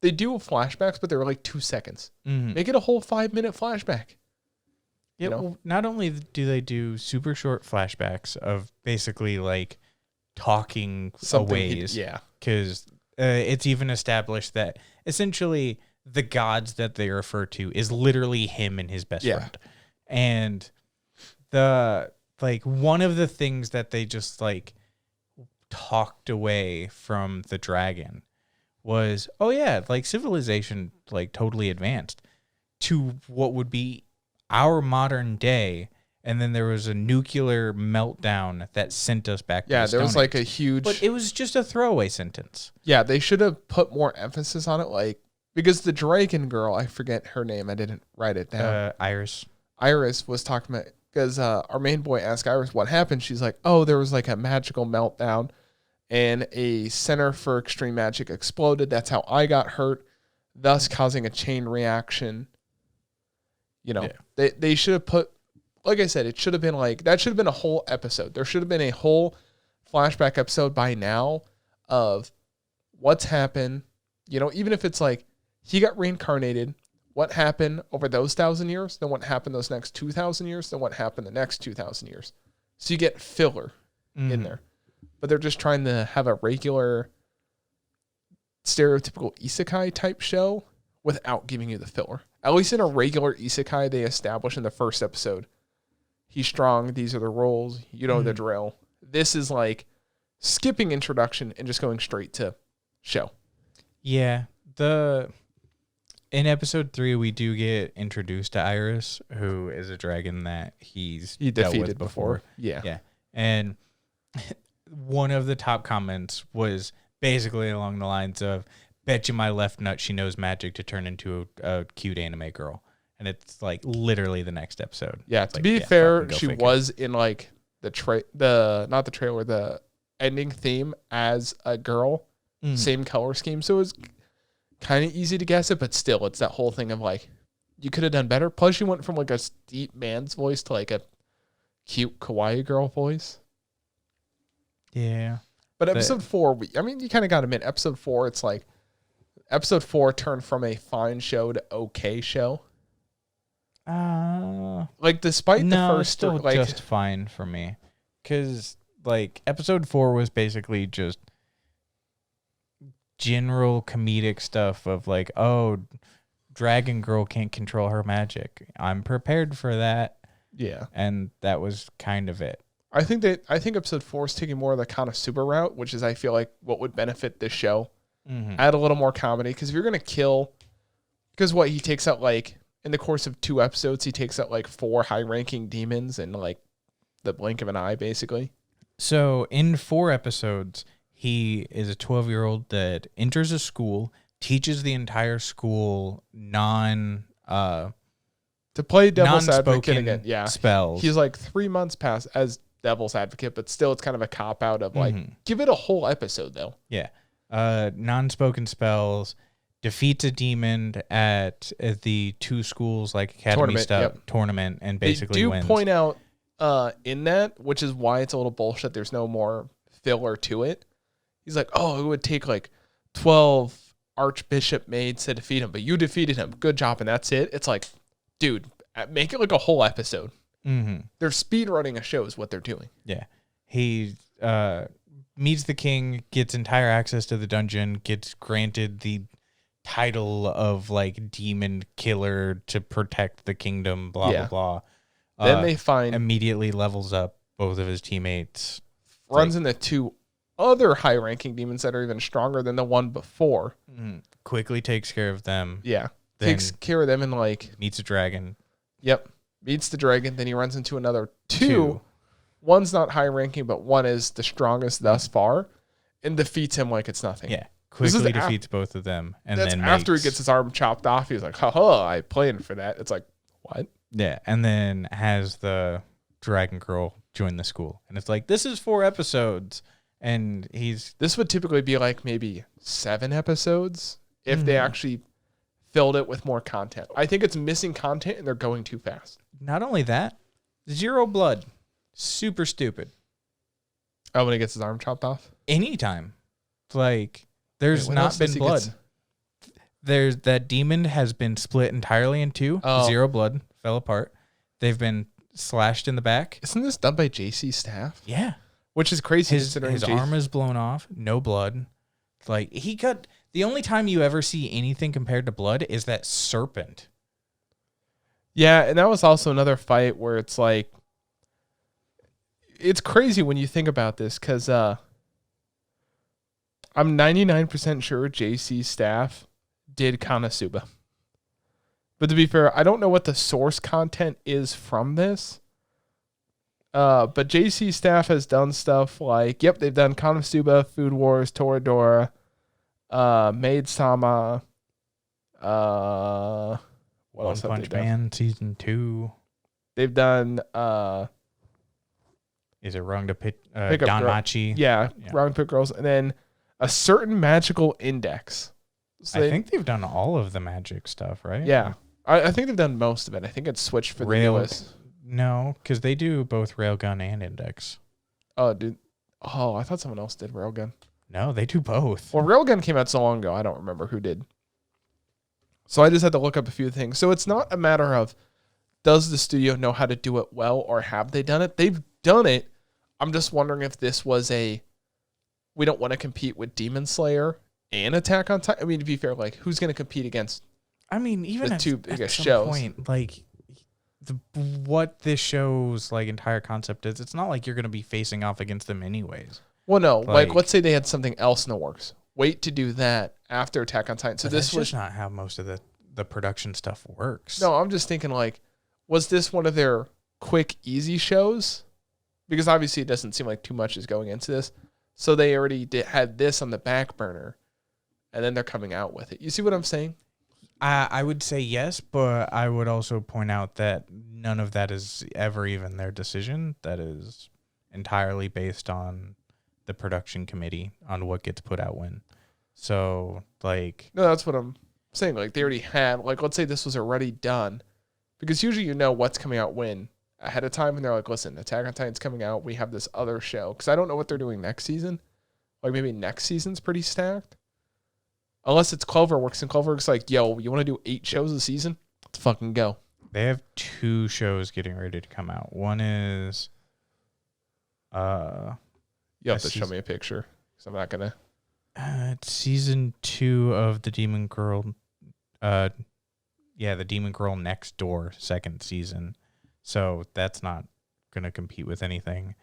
do flashbacks, but they're like 2 seconds. Make it a whole 5-minute flashback. Yeah, well, not only do they do super short flashbacks of basically like talking ways, because it's even established that essentially the gods that they refer to is literally him and his best friend. And one of the things that they just like talked away from the dragon was, civilization like totally advanced to what would be our modern day, and then there was a nuclear meltdown that sent us back to the there was like a huge... But it was just a throwaway sentence. Yeah, they should have put more emphasis on it, because the dragon girl, I forget her name, I didn't write it down. Iris. Iris was talking about... Because our main boy asked Iris what happened. She's like, oh, there was like a magical meltdown, and a center for extreme magic exploded. That's how I got hurt, thus causing a chain reaction. They should have put, like I said, it should have been that should have been a whole episode. There should have been a whole flashback episode by now of what's happened. Even if it's like he got reincarnated, what happened over those 1,000 years, then what happened those next 2,000 years, then what happened the next 2,000 years. So you get filler in there. But they're just trying to have a regular stereotypical isekai type show without giving you the filler. At least in a regular isekai, they establish in the first episode, he's strong, these are the roles, the drill. This is like skipping introduction and just going straight to show. Yeah. In episode 3, we do get introduced to Iris, who is a dragon that he dealt defeated with before. Yeah. And one of the top comments was basically along the lines of, bet you my left nut she knows magic to turn into a cute anime girl. And it's like literally the next episode. Yeah, to be fair, she was in like the ending theme as a girl, same color scheme. So it was kind of easy to guess it, but still, it's that whole thing of like, you could have done better. Plus, you went from like a deep man's voice to like a cute kawaii girl voice. Yeah. But episode 4, you kind of got to admit, episode 4, it's like, episode 4 turned from a fine show to okay show. Despite the first, still just fine for me, because episode 4 was basically just general comedic stuff of dragon girl can't control her magic. I'm prepared for that. Yeah, and that was kind of it. I think episode 4 is taking more of the kind of super route, which is I feel like what would benefit this show. Add a little more comedy, because if you're gonna he takes out in the course of 2 episodes, he takes out 4 high-ranking demons in the blink of an eye, basically. So in 4 episodes, he is a 12-year-old that enters a school, teaches the entire school to play devil's advocate again. Yeah, spells. He's 3 months past as devil's advocate, but still, it's kind of a cop out of give it a whole episode though. Yeah. Non-spoken spells, defeats a demon at the 2 schools academy tournament, and basically wins. They do point out in that, which is why it's a little bullshit. There's no more filler to it. He's like, oh, it would take 12 archbishop maids to defeat him, but you defeated him. Good job, and that's it. It's like, dude, make it a whole episode. They're speed running a show is what they're doing. Yeah, he meets the king, gets entire access to the dungeon, gets granted the title of demon killer to protect the kingdom, blah blah. Then they find immediately levels up both of his teammates. Runs into 2 other high-ranking demons that are even stronger than the one before. Quickly takes care of them. Yeah, takes care of them and meets a dragon. Yep, meets the dragon. Then he runs into another 2. One's not high ranking, but one is the strongest thus far, and defeats him like it's nothing. Yeah, quickly defeats both of them, and that's then after he gets his arm chopped off. He's like, "Haha, I planned for that." It's like, what? Yeah, and then has the dragon girl join the school, and it's like, this is 4 episodes, And this would typically be like maybe 7 episodes if they actually filled it with more content. I think it's missing content and they're going too fast. Not only that, 0 blood. Super stupid. Oh, when he gets his arm chopped off? Anytime. Like, there's not been blood. There's that demon has been split entirely in 2. 0 blood. Fell apart. They've been slashed in the back. Isn't this done by JC Staff? Yeah. Which is crazy. His arm is blown off. No blood. Like, the only time you ever see anything compared to blood is that serpent. Yeah, and that was also another fight where it's like, it's crazy when you think about this because I'm 99% sure JC Staff did Konosuba. But to be fair, I don't know what the source content is from this. But JC Staff has done stuff like, they've done Konosuba, Food Wars, Toradora, Maid Sama, what One Punch Man season 2. They've done is it wrong to pick Danmachi? Yeah, wrong to pick girls, and then a certain magical index. So I think they've done all of the magic stuff, right? Yeah, I think they've done most of it. I think it's switched for the newest. No, because they do both Railgun and Index. Oh, dude. Oh, I thought someone else did Railgun. No, they do both. Well, Railgun came out so long ago, I don't remember who did. So I just had to look up a few things. So it's not a matter of does the studio know how to do it well or have they done it? They've done it. I'm just wondering if this was we don't want to compete with Demon Slayer and Attack on Titan. I mean, to be fair, like, who's going to compete against even the two biggest shows? Point, like, what this show's like entire concept is, it's not like you're going to be facing off against them anyways. Well, no, like let's say they had something else in the works. Wait to do that after Attack on Titan. So this was just not how most of the production stuff works. No, I'm just thinking like, was this one of their quick, easy shows? Because obviously it doesn't seem like too much is going into this. So they already had this on the back burner, and then they're coming out with it. You see what I'm saying? I would say yes, but I would also point out that none of that is ever even their decision. That is entirely based on the production committee on what gets put out when. So, like... No, that's what I'm saying. Like, they already had... Like, let's say this was already done. Because usually you know what's coming out when ahead of time, and they're like, listen, Attack on Titan's coming out. We have this other show. Because I don't know what they're doing next season. Like, maybe next season's pretty stacked. Unless it's CloverWorks, and CloverWorks like, yo, you want to do 8 shows a season? Let's fucking go. They have 2 shows getting ready to come out. One is... you have to show me a picture, because I'm not going to... It's season 2 of the Demon Girl... the Demon Girl Next Door, 2nd season. So that's not going to compete with anything.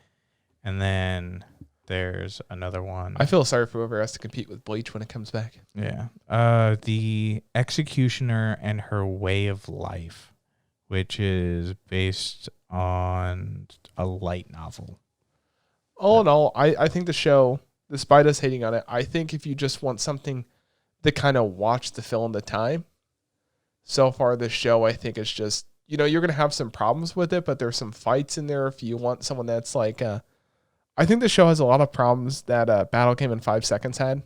And then... there's another one. I feel sorry for whoever has to compete with Bleach when it comes back. Yeah. The Executioner and Her Way of Life, which is based on a light novel. All in all, I think the show, despite us hating on it, I think if you just want something to kind of watch to fill in the time, so far this show, I think it's just, you're going to have some problems with it, but there's some fights in there if you want someone that's like... I think the show has a lot of problems that Battle Game in 5 Seconds had,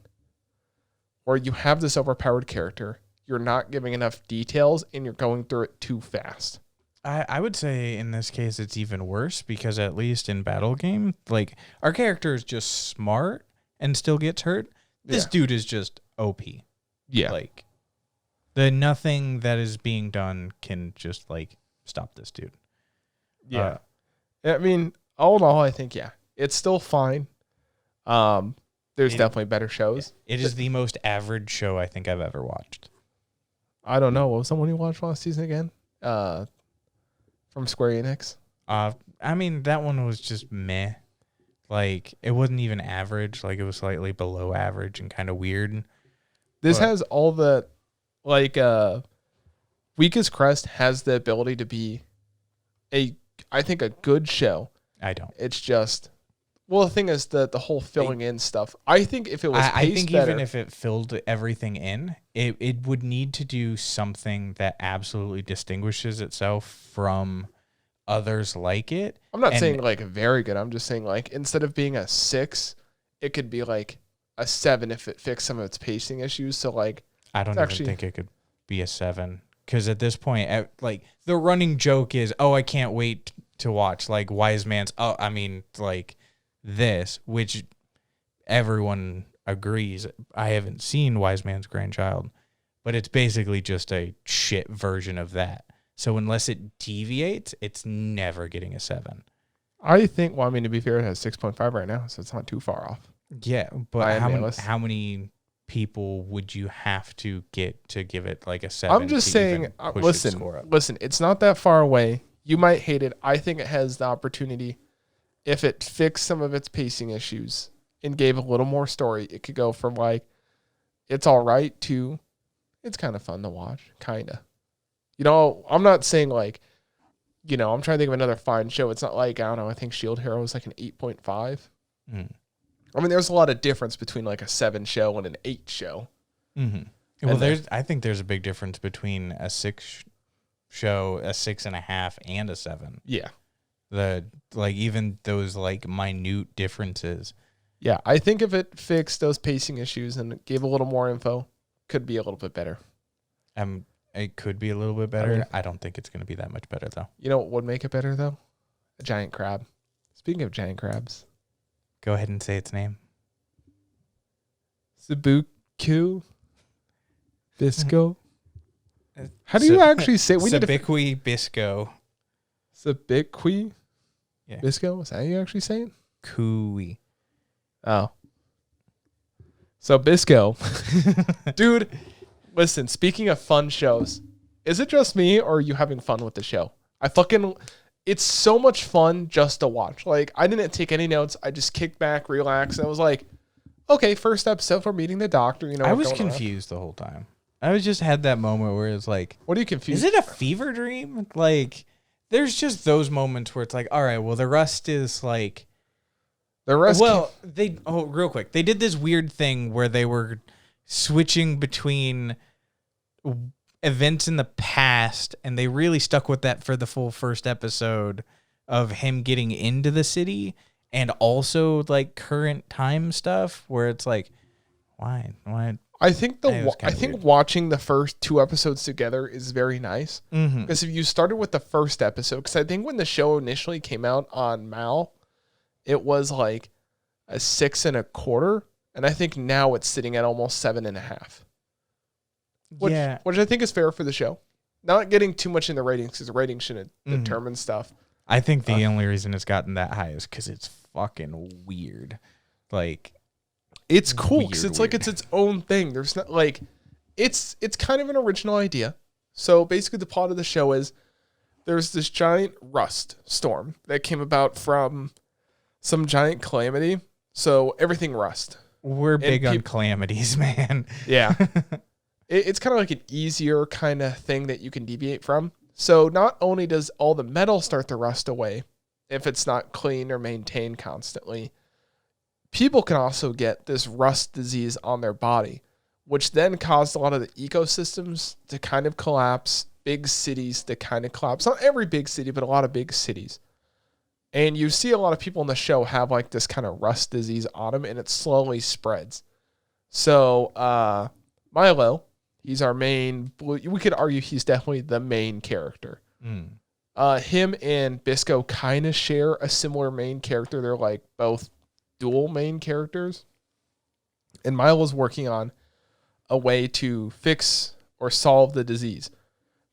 where you have this overpowered character, you're not giving enough details, and you're going through it too fast. I would say in this case it's even worse, because at least in Battle Game, like, our character is just smart and still gets hurt. This dude is just OP. Yeah. Like, nothing that is being done can just, like, stop this dude. Yeah. I mean, all in all, I think, it's still fine. There's definitely better shows. It is the most average show I think I've ever watched. I don't know. What was someone who watched last season again? From Square Enix? I mean, that one was just meh. Like, it wasn't even average. Like, it was slightly below average and kind of weird. This has all the... Like, Weakest Crest has the ability to be I think, a good show. I don't. It's just... Well, the thing is the whole filling in stuff. I think if it was paced I think better, even if it filled everything in, it would need to do something that absolutely distinguishes itself from others like it. I'm not saying like very good. I'm just saying like instead of being a 6, it could be like a 7 if it fixed some of its pacing issues. So like, I don't even think it could be a 7 because at this point, like the running joke is, oh, I can't wait to watch like Wise Man's. Oh, I mean, like this, which everyone agrees. I haven't seen Wise Man's Grandchild, but it's basically just a shit version of that. So unless it deviates, it's never getting a 7. I think, well, I mean, to be fair, it has 6.5 right now, so it's not too far off. Yeah, but how many people would you have to get to give it like a 7? I'm just saying, listen, it's not that far away. You might hate it. I think it has the opportunity, if it fixed some of its pacing issues and gave a little more story, it could go from like, it's all right to, it's kind of fun to watch, kind of. You know, I'm not saying like, you know, I'm trying to think of another fine show. It's not like, I don't know, I think Shield Hero is like an 8.5. I mean, there's a lot of difference between like a 7 show and an 8 show. Mm-hmm. Well, I think there's a big difference between a 6 show, a 6.5, and a 7. Yeah. Even those like minute differences. Yeah, I think if it fixed those pacing issues and gave a little more info, could be a little bit better. It could be a little bit better. I don't think it's going to be that much better, though. You know what would make it better, though? A giant crab. Speaking of giant crabs. Go ahead and say its name. Sabikui Bisco. How do you actually say it? Sabikui Bisco. Sabikui Bisco? Is that how you actually say it? Kui. Oh. So Bisco. Dude, listen, speaking of fun shows, is it just me or are you having fun with the show? It's so much fun just to watch. Like, I didn't take any notes. I just kicked back, relaxed. And I was like, okay, first episode, we're meeting the doctor. You know, I was confused the whole time. I was just had that moment where it's like, what are you confused? Is it a fever dream? Like, there's just those moments where it's like, all right, well, the rust is like, real quick. They did this weird thing where they were switching between events in the past, and they really stuck with that for the full first episode of him getting into the city, and also like current time stuff where it's like, why? I think watching the first 2 episodes together is very nice because if you started with the first episode, because I think when the show initially came out on Mal, it was like a 6.25, and I think now it's sitting at almost 7.5. Which I think is fair for the show. Not getting too much in the ratings because the ratings shouldn't determine stuff. I think the only reason it's gotten that high is because it's fucking weird. Like, it's cool because it's like it's its own thing. There's not like it's kind of an original idea. So basically, the plot of the show is there's this giant rust storm that came about from some giant calamity. So everything rust. We're big on calamities, man. Yeah. It's kind of like an easier kind of thing that you can deviate from. So not only does all the metal start to rust away if it's not cleaned or maintained constantly, people can also get this rust disease on their body, which then caused a lot of the ecosystems to kind of collapse, big cities to kind of collapse. Not every big city, but a lot of big cities. And you see a lot of people in the show have like this kind of rust disease on them, and it slowly spreads. So Milo, he's our main, we could argue he's definitely the main character. Him and Bisco kind of share a similar main character. They're like both dual main characters. And Milo's working on a way to fix or solve the disease.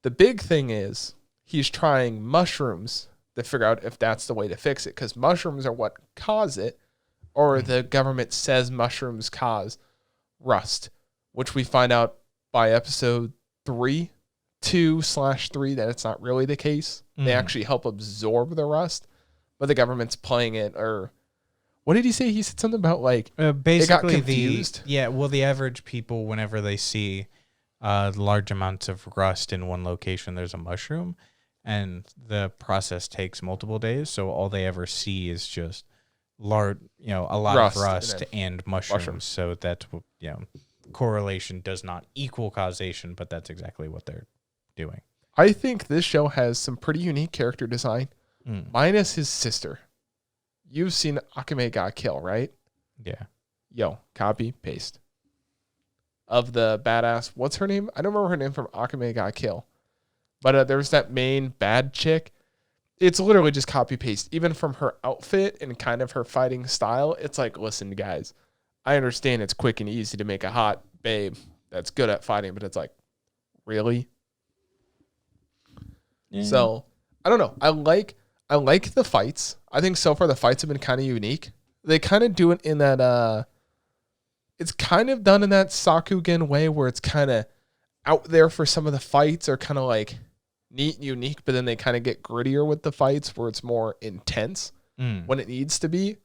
The big thing is he's trying mushrooms to figure out if that's the way to fix it, because mushrooms are what cause it, or the government says mushrooms cause rust, which we find out by episode 2/3 that it's not really the case. They actually help absorb the rust, but the government's playing it. Or what did he say? He said something about like basically it got confused. The average people, whenever they see large amounts of rust in one location, there's a mushroom, and the process takes multiple days. So all they ever see is just a lot of rust and mushrooms. So that's what, correlation does not equal causation, but that's exactly what they're doing. I think this show has some pretty unique character design, minus his sister. You've seen Akebi got killed, right? Yeah. Yo, copy, paste. Of the badass, what's her name? I don't remember her name from Akebi Got Kill. But there's that main bad chick. It's literally just copy paste. Even from her outfit and kind of her fighting style, it's like, listen, guys, I understand it's quick and easy to make a hot babe that's good at fighting, but it's like, really? Yeah. So, I don't know. I like the fights. I think so far the fights have been kind of unique. They kind of do it in that, it's kind of done in that Sakugen way where it's kind of out there for some of the fights are kind of like neat and unique, but then they kind of get grittier with the fights where it's more intense when it needs to be.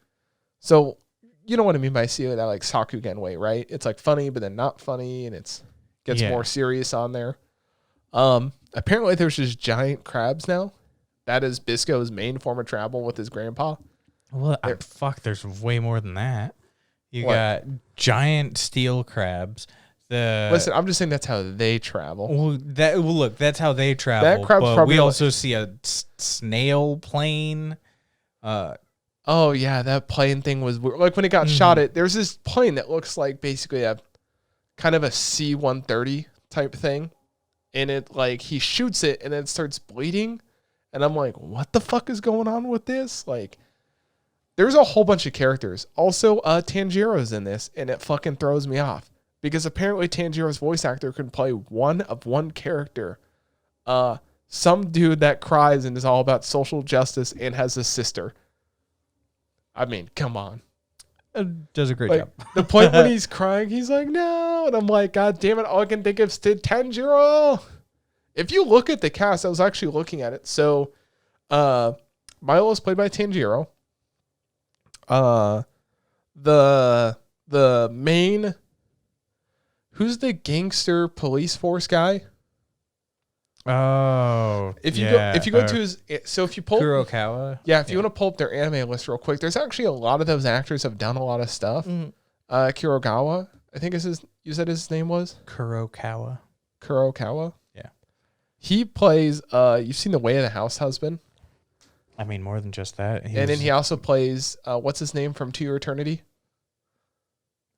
So you know what I mean by seeing that like Sakugen way, right? It's like funny, but then not funny, and it's gets more serious on there. Apparently there's just giant crabs now. That is Bisco's main form of travel with his grandpa. Well, there's way more than that. You got giant steel crabs. Listen, I'm just saying that's how they travel. Look, that's how they travel. That crab's probably we also see a snail plane. Oh yeah, that plane thing was weird. Like when it got shot at. There's this plane that looks like basically a kind of a C-130 type thing, and it like he shoots it and then it starts bleeding, and I'm like, what the fuck is going on with this? Like, there's a whole bunch of characters. Also, Tanjiro's in this, and it fucking throws me off. Because apparently Tanjiro's voice actor can play one of one character. Some dude that cries and is all about social justice and has a sister. I mean, come on. Does a great job. The point when he's crying, he's like, no. And I'm like, God damn it, all I can think of is Tanjiro. If you look at the cast, I was actually looking at it. So, Milo is played by Tanjiro. The main... Who's the gangster police force guy? Oh, if you go to his, so if you pull Kurokawa, if you want to pull up their anime list real quick, there's actually a lot of those actors have done a lot of stuff. Kurokawa, I think you said his name was Kurokawa. Yeah, he plays. You've seen The Way of the House Husband. I mean, more than just that. And then he also plays. What's his name from To Your Eternity?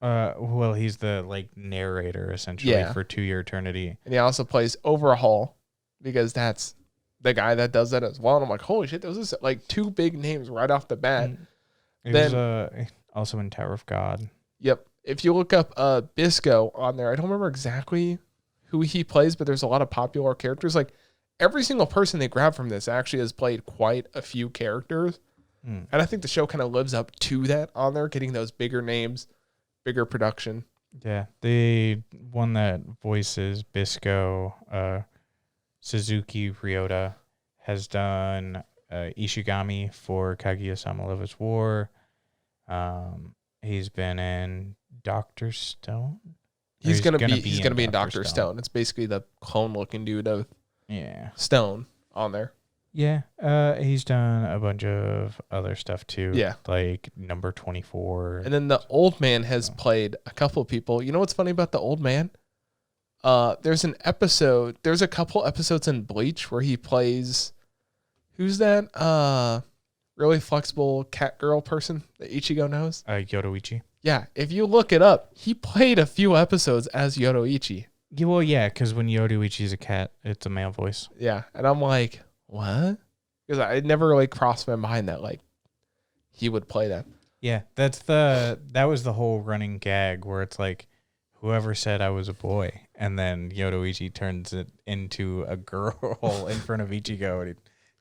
Well, he's the like narrator essentially for To Your Eternity, and he also plays Overhaul because that's the guy that does that as well. And I'm like, holy shit, those are like two big names right off the bat. He was also in Tower of God. Yep. If you look up Bisco on there, I don't remember exactly who he plays, but there's a lot of popular characters. Like every single person they grab from this actually has played quite a few characters, and I think the show kind of lives up to that on there, getting those bigger names. Bigger production. Yeah, the one that voices Bisco, Suzuki Ryota, has done Ishigami for Kaguya-sama Lover's War. He's been in Dr. Stone. He's gonna be in Dr. Stone. It's basically the clone looking dude of Stone on there. Yeah, he's done a bunch of other stuff too. Yeah, like Number 24. And then the old man has played a couple of people. You know what's funny about the old man? There's a couple episodes in Bleach where he plays. Who's that? Really flexible cat girl person that Ichigo knows. Yodoichi. Yeah, if you look it up, he played a few episodes as Yodoichi. Yeah, well, yeah, because when Yodoichi's a cat, it's a male voice. Yeah, and I'm like, what? Because I never really crossed my mind that like he would play that. Yeah, that was the whole running gag where it's like, whoever said I was a boy, and then Yodoichi turns it into a girl in front of Ichigo,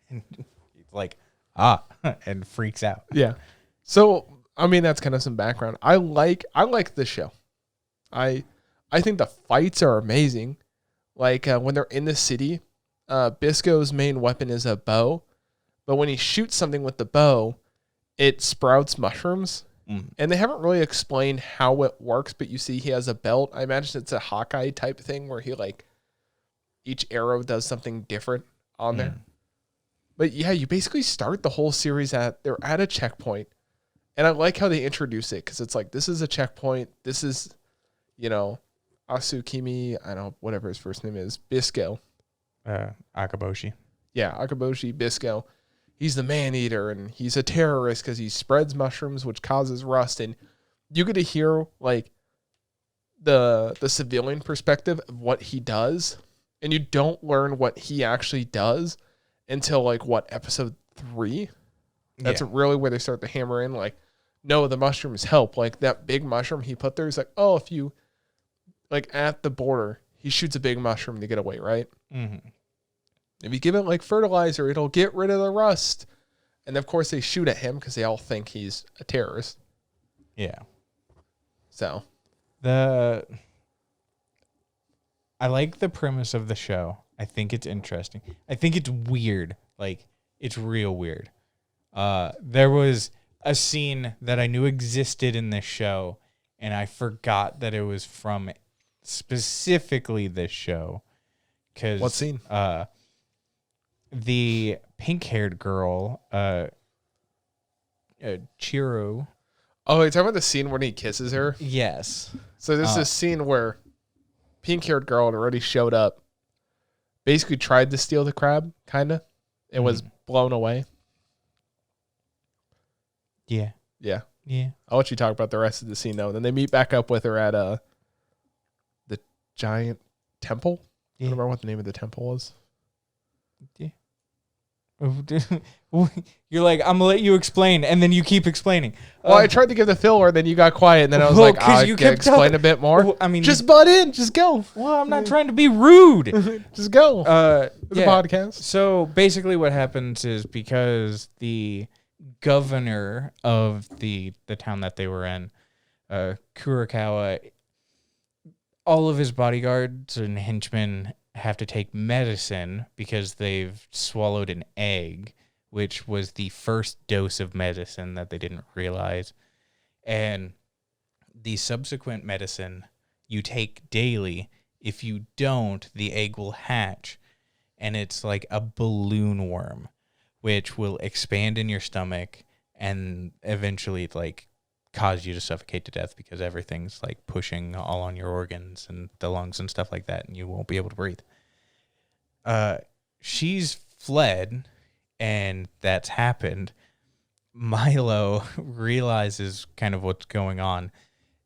and he's like, and freaks out. Yeah. So I mean, that's kind of some background. I like this show. I think the fights are amazing. Like when they're in the city. Bisco's main weapon is a bow, but when he shoots something with the bow, it sprouts mushrooms. And they haven't really explained how it works, but you see he has a belt. I imagine it's a Hawkeye type thing where he like each arrow does something different on there. But yeah, you basically start the whole series they're at a checkpoint, and I like how they introduce it because it's like this is a checkpoint. This is, Asukimi. I don't know whatever his first name is, Bisco. Akeboshi. Yeah, Akeboshi Bisco. He's the man-eater, and he's a terrorist because he spreads mushrooms, which causes rust. And you get to hear like the civilian perspective of what he does, and you don't learn what he actually does until like episode 3. That's really where they start to hammer in like, no, the mushrooms help. Like that big mushroom he put there is like, oh, if you like at the border, he shoots a big mushroom to get away, right? Mm-hmm. If you give it like fertilizer, it'll get rid of the rust. And of course they shoot at him because they all think he's a terrorist. Yeah. So I like the premise of the show. I think it's interesting. I think it's weird. Like, it's real weird. There was a scene that I knew existed in this show, and I forgot that it was from specifically this show. What scene? The pink-haired girl, Chiro. Oh, you're talking about the scene when he kisses her? Yes. So there's this scene where pink-haired girl had already showed up, basically tried to steal the crab, kind of. It was blown away. Yeah. Yeah. Yeah. I'll let you talk about the rest of the scene, though. Then they meet back up with her at the giant temple. Yeah. I don't remember what the name of the temple was. Yeah. You're like, I'm gonna let you explain, and then you keep explaining. Well, I tried to give the filler, and then you got quiet, and then I was like, I can explain a bit more. Well, I mean, just butt in, just go. Well, I'm not trying to be rude. Just go. It's a podcast. So basically, what happens is because the governor of the town that they were in, Kurakawa, all of his bodyguards and henchmen have to take medicine because they've swallowed an egg, which was the first dose of medicine that they didn't realize. And the subsequent medicine you take daily. If you don't, the egg will hatch, and it's like a balloon worm, which will expand in your stomach and eventually like cause you to suffocate to death because everything's like pushing all on your organs and the lungs and stuff like that, and you won't be able to breathe. She's fled, and that's happened. Milo realizes kind of what's going on.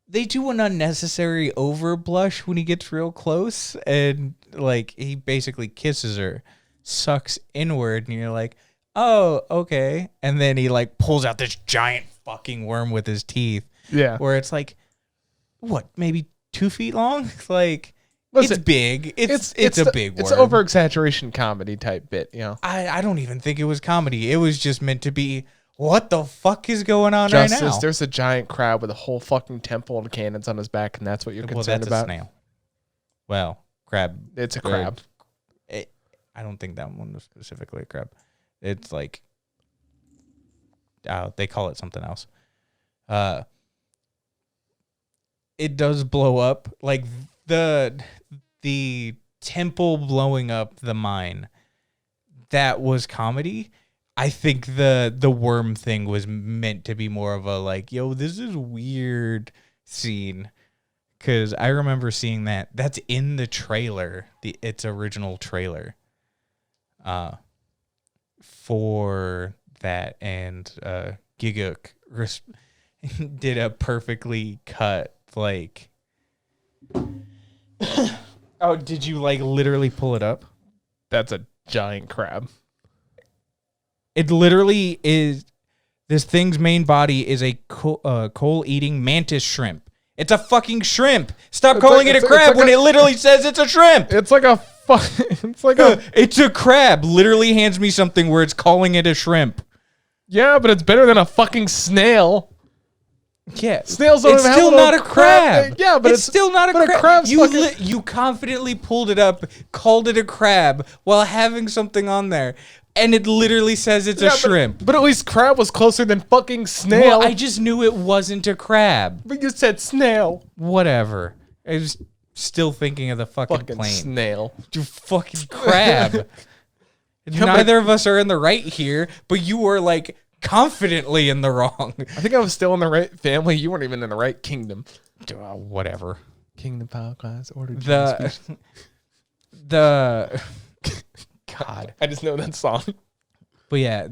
They do an unnecessary overblush when he gets real close, and like he basically kisses her, sucks inward, and you're like, oh, okay. And then he like pulls out this giant fucking worm with his teeth. Yeah. Where it's like, what, maybe 2 feet long? Like, listen, it's big. It's a big worm. It's over exaggeration comedy type bit, you know. I don't even think it was comedy. It was just meant to be, what the fuck is going on right now? There's a giant crab with a whole fucking temple and cannons on his back, and that's what you're concerned about? Well, that's a snail. Well, crab. It's a crab. I don't think that one was specifically a crab. It's like, they call it something else. It does blow up. Like, the temple blowing up the mine, that was comedy. I think the worm thing was meant to be more of a like, yo, this is weird scene. Because I remember seeing that. That's in the trailer, its original trailer. For that, and Giguk did a perfectly cut like. Oh, did you like literally pull it up? That's a giant crab. It literally is. This thing's main body is a coal-eating mantis shrimp. It's a fucking shrimp. Stop calling it a crab when it literally says it's a shrimp. It's like a It's a crab. Literally hands me something where it's calling it a shrimp. Yeah, but it's better than a fucking snail. Yeah, snails don't it's even still have not a crab. Yeah, but it's still not a crab. You confidently pulled it up, called it a crab while having something on there, and it literally says it's a shrimp. But at least crab was closer than fucking snail. Well, I just knew it wasn't a crab. But you said snail. Whatever. I was still thinking of the fucking plane. Snail. You fucking crab. Neither of us are in the right here, but you were like confidently in the wrong. I think I was still in the right family. You weren't even in the right kingdom. Whatever. Kingdom, power, class, order. The God. I just know that song. But yeah,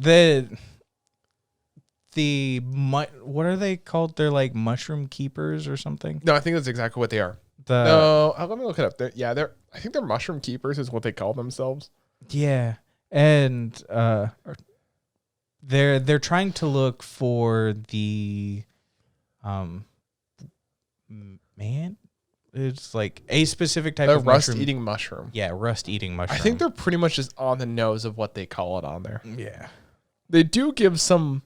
what are they called? They're like mushroom keepers or something. No, I think that's exactly what they are. Let me look it up. I think they're mushroom keepers is what they call themselves. Yeah, and they're trying to look for the man. It's like a specific type of rust-eating mushroom. Yeah, rust-eating mushroom. I think they're pretty much just on the nose of what they call it on there. Yeah. They do give some,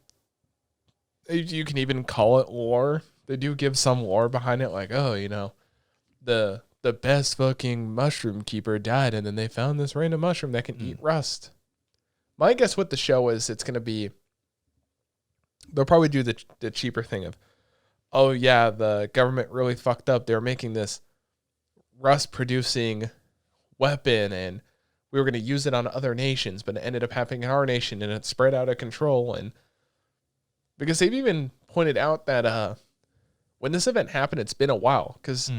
you can even call it lore. They do give some lore behind it, like, oh, the best fucking mushroom keeper died, and then they found this random mushroom that can eat rust. My guess with the show is it's going to be, they'll probably do the cheaper thing of, oh yeah, the government really fucked up. They were making this rust-producing weapon, and we were going to use it on other nations, but it ended up happening in our nation, and it spread out of control. And because they've even pointed out that when this event happened, it's been a while, because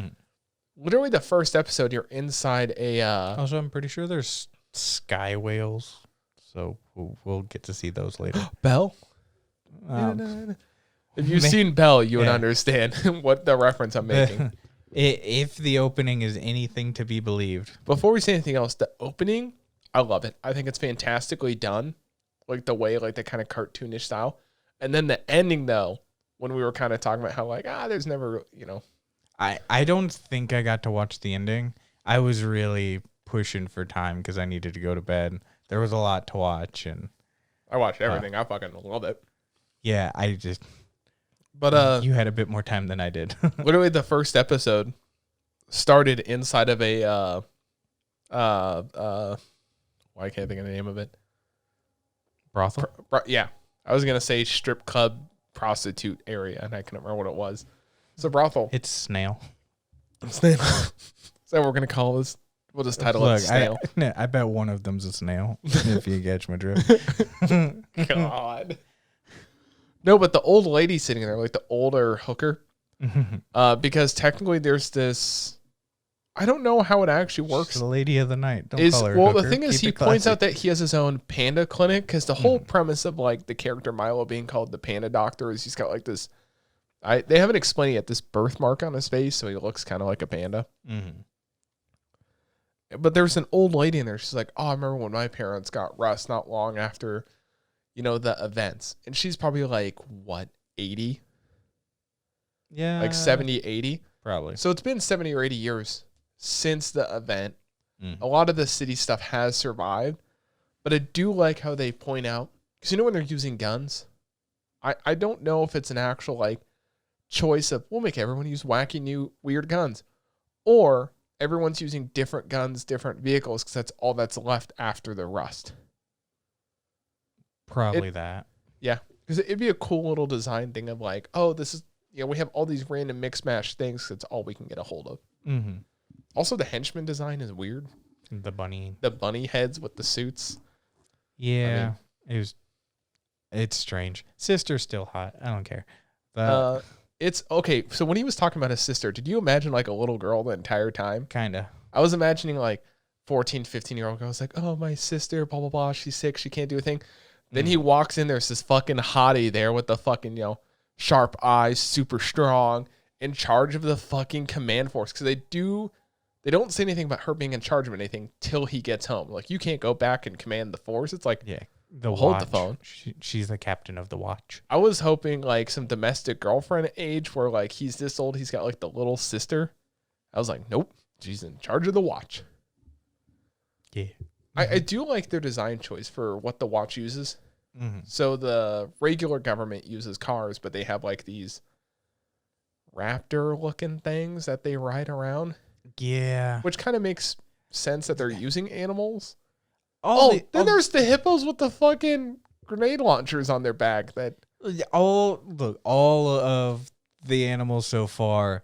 literally the first episode, you're inside a... Also, I'm pretty sure there's sky whales, so we'll get to see those later. Belle? If you've seen Belle, you would understand what the reference I'm making. If the opening is anything to be believed. Before we say anything else, the opening, I love it. I think it's fantastically done. Like the way, like the kind of cartoonish style. And then the ending, though, when we were kind of talking about how like, there's never, I don't think I got to watch the ending. I was really pushing for time because I needed to go to bed. There was a lot to watch. And I watched everything. I fucking love it. Yeah, But you had a bit more time than I did. Literally, the first episode started inside of a I can't think of the name of it. Brothel? Yeah, I was gonna say strip club prostitute area, and I couldn't remember what it was. It's a brothel. It's Snail. Snail. Is that what we're gonna call this? We'll just title it Snail. I bet one of them's a snail. If you catch my drift. God. No, but the old lady sitting there, like the older hooker, because technically there's this, I don't know how it actually works. She's the lady of the night. Don't call her hooker. The thing is, he points out that he has his own panda clinic, because the whole premise of like the character Milo being called the panda doctor is he's got like this, they haven't explained yet, this birthmark on his face, so he looks kind of like a panda. But there's an old lady in there. She's like, I remember when my parents got rust not long after the events. And she's probably like, what, 80? Yeah. Like 70, 80? Probably. So it's been 70 or 80 years since the event. A lot of the city stuff has survived. But I do like how they point out, because when they're using guns, I don't know if it's an actual like choice of, we'll make everyone use wacky new weird guns. Or everyone's using different guns, different vehicles, because that's all that's left after the rust. Probably that. Yeah. Because it'd be a cool little design thing of like, oh, this is, we have all these random mix mash things. That's all we can get a hold of. Also, the henchman design is weird. The bunny heads with the suits. Yeah. It's strange. Sister's still hot. I don't care. It's okay. So when he was talking about his sister, did you imagine like a little girl the entire time? Kind of. I was imagining like 14, 15-year-old girl was like, oh, my sister, blah, blah, blah. She's sick. She can't do a thing. Then he walks in, there's this fucking hottie there with the fucking, sharp eyes, super strong, in charge of the fucking command force. Because they don't say anything about her being in charge of anything till he gets home. Like, you can't go back and command the force. It's like, hold the phone. She's the captain of the watch. I was hoping like some domestic girlfriend age where like he's this old, he's got like the little sister. I was like, nope, she's in charge of the watch. Yeah. I do like their design choice for what the watch uses. So the regular government uses cars, but they have like these raptor looking things that they ride around. Yeah. Which kind of makes sense that they're using animals. There's the hippos with the fucking grenade launchers on their back. All of the animals so far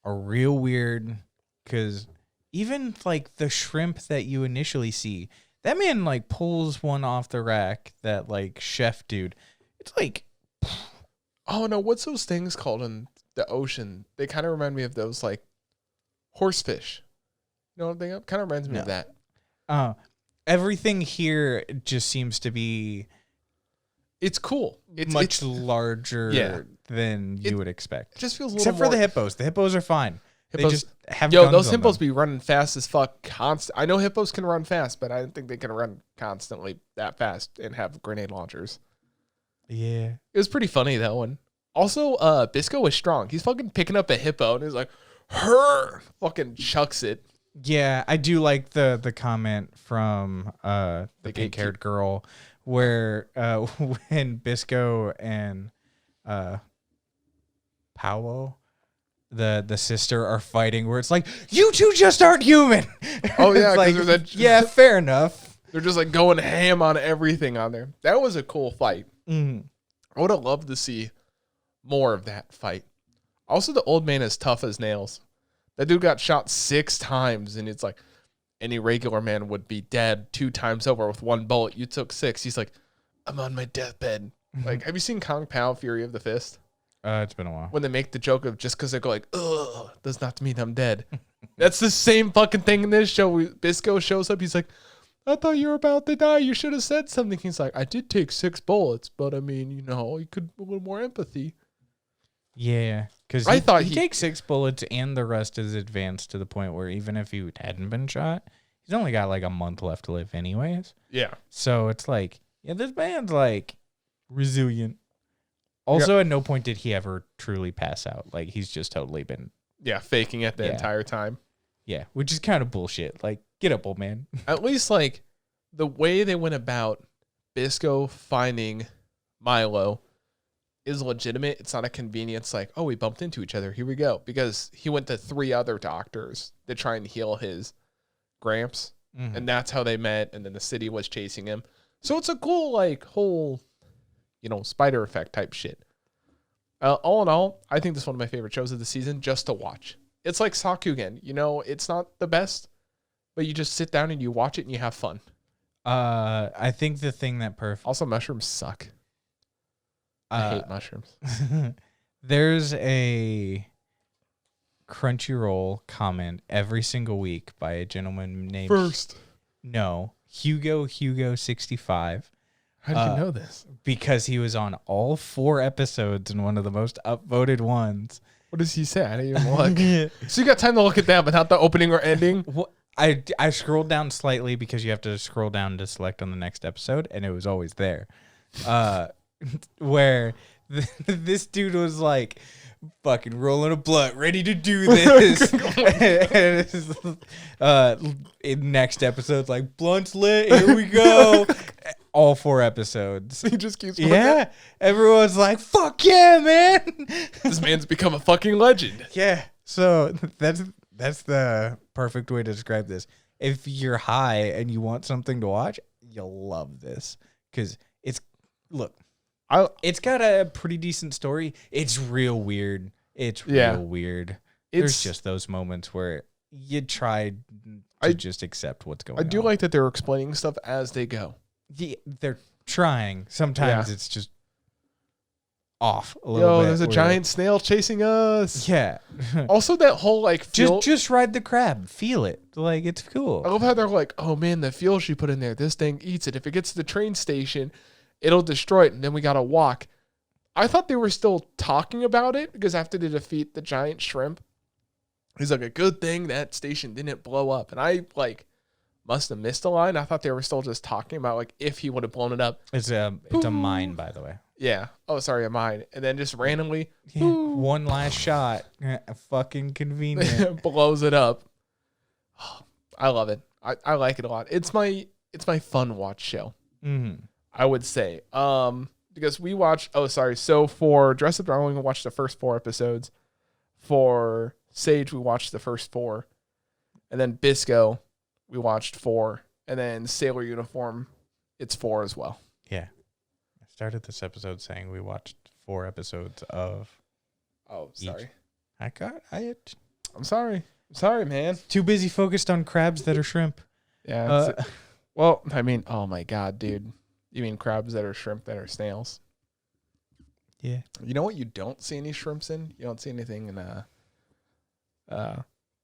are real weird, because even like the shrimp that you initially see, that man like pulls one off the rack, that like chef dude. It's like, oh no, what's those things called in the ocean? They kind of remind me of those like horsefish. You know what I'm thinking of? Kind of reminds me of that. Everything here just seems to be It's cool. It's much larger than you would expect. It just feels a little Except for the hippos. The hippos are fine. Hippos, they just have those hippos be running fast as fuck constant. I know hippos can run fast, but I don't think they can run constantly that fast and have grenade launchers. Yeah. It was pretty funny, that one. Also, Bisco was strong. He's fucking picking up a hippo and he's like, her fucking chucks it. Yeah, I do like the comment from the pink-haired girl where when Bisco and Paolo, the sister, are fighting, where it's like, you two just aren't human. Oh yeah, like, yeah, fair enough. They're just like going ham on everything on there. That was a cool fight. Mm-hmm. I would have loved to see more of that fight. Also, the old man is tough as nails. That dude got shot 6 times, and it's like any regular man would be dead 2 times over with 1 bullet. You took 6. He's like, I'm on my deathbed. Like, have you seen Kung Pao Fury of the Fist? It's been a while. When they make the joke of just because they go like, ugh, does not mean I'm dead. That's the same fucking thing in this show. Bisco shows up. He's like, I thought you were about to die. You should have said something. He's like, I did take 6 bullets, but I mean, you could a little more empathy. Yeah, because I thought he takes 6 bullets and the rest is advanced to the point where even if he hadn't been shot, he's only got like a month left to live anyways. Yeah. So it's like, yeah, this man's like resilient. Also, at no point did he ever truly pass out. Like, he's just totally been... Yeah, faking it the entire time. Yeah, which is kind of bullshit. Like, get up, old man. At least, like, the way they went about Bisco finding Milo is legitimate. It's not a convenience like, oh, we bumped into each other. Here we go. Because he went to 3 other doctors to try and heal his gramps. Mm-hmm. And that's how they met. And then the city was chasing him. So it's a cool, like, whole, spider effect type shit. All in all, I think this is one of my favorite shows of the season just to watch. It's like Sakugan. It's not the best, but you just sit down and you watch it and you have fun. I think the thing that Also, mushrooms suck. I hate mushrooms. There's a Crunchyroll comment every single week by a gentleman named Hugo 65. How do you know this? Because he was on all 4 episodes and one of the most upvoted ones. What does he say? I didn't even look. So you got time to look at that, but not the opening or ending? Well, I scrolled down slightly because you have to scroll down to select on the next episode, and it was always there. Where this dude was like fucking rolling a blunt, ready to do this. In next episode's like, blunt's lit, here we go. All 4 episodes. He just keeps everyone's like, fuck yeah, man. This man's become a fucking legend. Yeah. So that's the perfect way to describe this. If you're high and you want something to watch, you'll love this. Because it's got a pretty decent story. It's real weird. It's real weird. There's just those moments where you try to just accept what's going on. I do like that they're explaining stuff as they go. They're trying. Sometimes it's just off a little bit. There's a giant snail chasing us. Yeah. Also, that whole like just ride the crab, feel it. Like, it's cool. I love how they're like, oh man, the fuel she put in there, this thing eats it. If it gets to the train station, it'll destroy it, and then we gotta walk. I thought they were still talking about it because after they defeat the giant shrimp, he's like, a good thing that station didn't blow up. And I must have missed a line. I thought they were still just talking about like if he would have blown it up. It's a mine, by the way. Yeah. Oh, sorry, a mine. And then just randomly, one last shot, fucking convenient, blows it up. I love it. I like it a lot. It's my fun watch show. Mm-hmm. I would say. Because we watched. Oh, sorry. So for Dress Up Darling, we watched the first 4 episodes. For Sage, we watched the first 4, and then Bisco, we watched 4, and then Sailor Uniform, it's 4 as well. Yeah. I started this episode saying we watched 4 episodes of. Oh, sorry. I'm sorry. I'm sorry, man. Too busy focused on crabs that are shrimp. Yeah. Well, I mean, oh my God, dude. You mean crabs that are shrimp that are snails? Yeah. You know what you don't see any shrimps in? You don't see anything in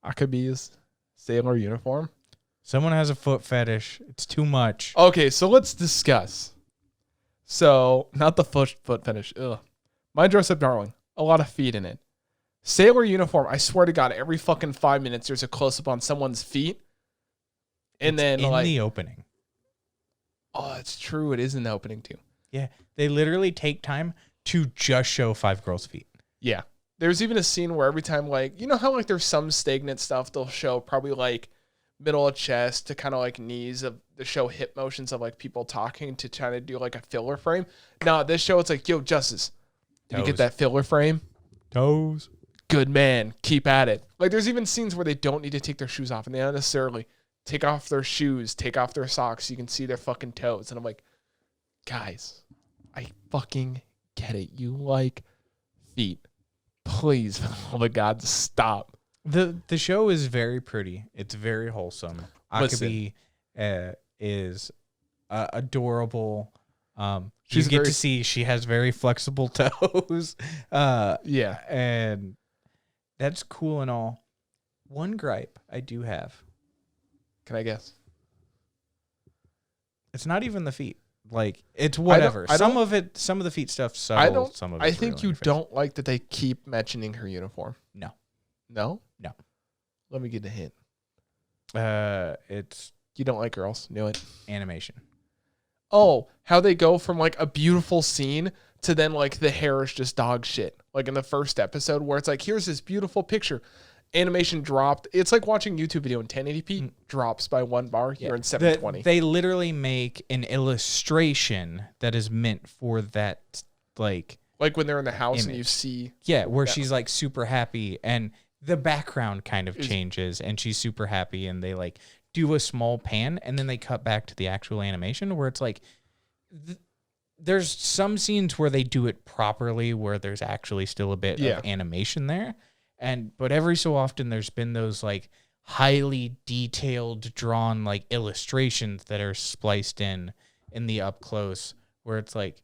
Akebi's Sailor Uniform. Someone has a foot fetish. It's too much. Okay, so let's discuss So, not the foot fetish. Ugh. My dress-up darling. A lot of feet in it. Sailor uniform. I swear to God, every fucking 5 minutes there's a close-up on someone's feet. And then in the opening. Oh, it's true. It is in the opening too. Yeah. They literally take time to just show 5 girls' feet. Yeah. There's even a scene where every time, like, you know how, like, there's some stagnant stuff they'll show probably, like, middle of chest to kind of, like, knees of the show hip motions of, like, people talking to try to do, like, a filler frame. No, this show, it's like, yo, Justus, did you get that filler frame? Toes. Good man. Keep at it. Like, there's even scenes where they don't need to take their shoes off, and they don't necessarily take off their shoes, take off their socks, so you can see their fucking toes. And I'm like, guys, I fucking get it. You like feet. Please, oh my God, stop. The show is very pretty. It's very wholesome. Akebi is adorable. You get to see she has very flexible toes. Yeah. And that's cool and all. One gripe I do have. Can I guess? It's not even the feet. Like, it's whatever. Some of the feet stuff subtle. Some of it. I think you don't like that they keep mentioning her uniform. No. No? No. Let me get a hint. It's you don't like girls. Knew it. Animation. Oh, how they go from like a beautiful scene to then like the hair is just dog shit. Like in the first episode where it's like, here's this beautiful picture. Animation dropped. It's like watching YouTube video in 1080p drops by 1 bar. You're in 720. They literally make an illustration that is meant for that, like when they're in the house image. And you see. Yeah, where she's like super happy and the background kind of changes and she's super happy and they like do a small pan and then they cut back to the actual animation where it's like there's some scenes where they do it properly where there's actually still a bit of animation there. But every so often there's been those like highly detailed drawn like illustrations that are spliced in the up close where it's like,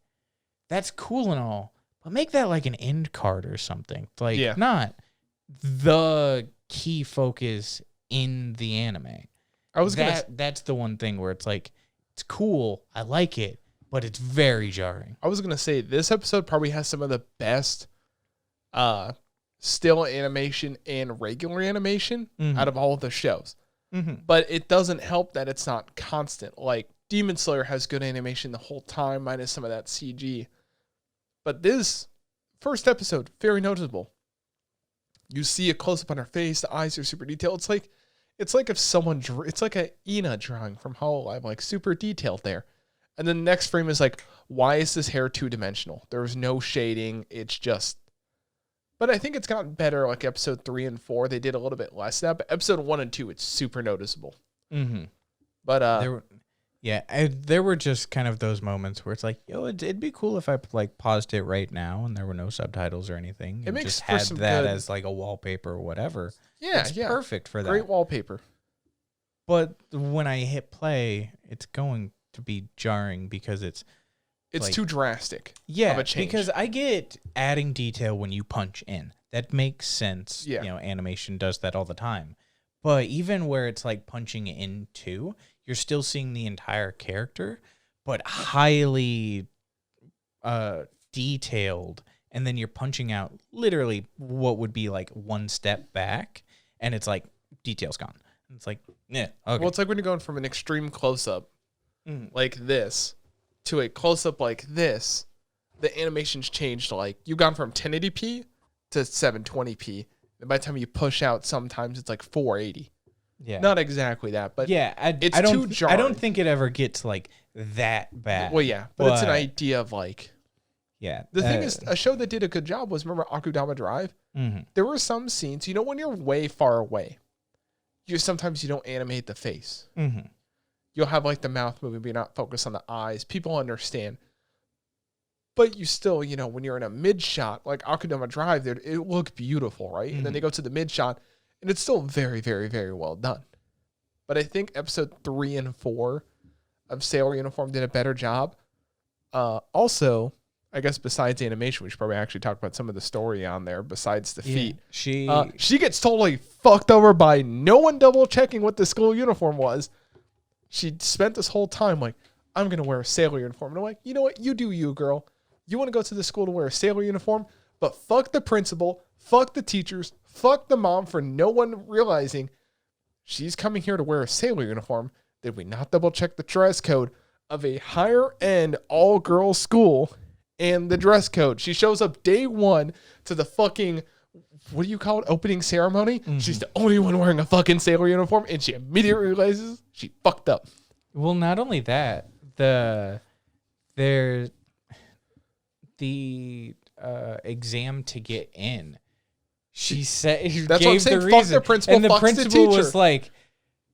that's cool and all, but make that like an end card or something. Like not the key focus in the anime. That's the one thing where it's like, it's cool. I like it, but it's very jarring. I was going to say this episode probably has some of the best, still animation and regular animation out of all of the shows. But it doesn't help that it's not constant. Like Demon Slayer has good animation the whole time, minus some of that CG. But this first episode, very noticeable. You see a close-up on her face, the eyes are super detailed. It's like if someone it's like a Ina drawing from Hololive, like super detailed there. And then the next frame is like, why is this hair 2-dimensional? There's no shading, it's just. But I think it's gotten better, like episode 3 and 4. They did a little bit less of that. But episode 1 and 2, it's super noticeable. But there were just kind of those moments where it's like, yo, it'd be cool if I like paused it right now and there were no subtitles or anything. It makes just for had some that good as like a wallpaper or whatever. Yeah, it's perfect for that. Great wallpaper. But when I hit play, it's going to be jarring because it's like, too drastic. Yeah, of a change. Because I get adding detail when you punch in. That makes sense. Yeah. Animation does that all the time. But even where it's like punching into, you're still seeing the entire character, but highly detailed. And then you're punching out literally what would be like one step back, and it's like detail's gone. It's like, yeah, okay. Well, it's like when you're going from an extreme close-up like this to a close-up like this, the animation's changed. Like, you've gone from 1080p to 720p. And by the time you push out, sometimes it's like 480. Yeah. Not exactly that, but it's too jarring. I don't think it ever gets like that bad. Well, yeah, but it's an idea of like. Yeah. The thing is, a show that did a good job was, remember Akudama Drive? There were some scenes, when you're way far away, sometimes you don't animate the face. You'll have like the mouth moving, but you're not focused on the eyes. People understand. But you still, when you're in a mid shot, like Akudama Drive, it looked beautiful, right? And then they go to the mid shot, and it's still very, very, very well done. But I think episode 3 and 4 of Sailor Uniform did a better job. Also, I guess besides animation, we should probably actually talk about some of the story on there besides the feet. She gets totally fucked over by no one double checking what the school uniform was. She spent this whole time like, I'm going to wear a sailor uniform. And I'm like, you know what? You do you, girl. You want to go to the school to wear a sailor uniform, but fuck the principal, fuck the teachers, fuck the mom for no one realizing she's coming here to wear a sailor uniform. Did we not double check the dress code of a higher end all girls school and the dress code? She shows up day one to the fucking, what do you call it? Opening ceremony. Mm-hmm. She's the only one wearing a fucking sailor uniform, and she immediately realizes she fucked up. Well, not only that, the exam to get in, she said, that's what I'm saying. Fuck the principal, and the principal was like,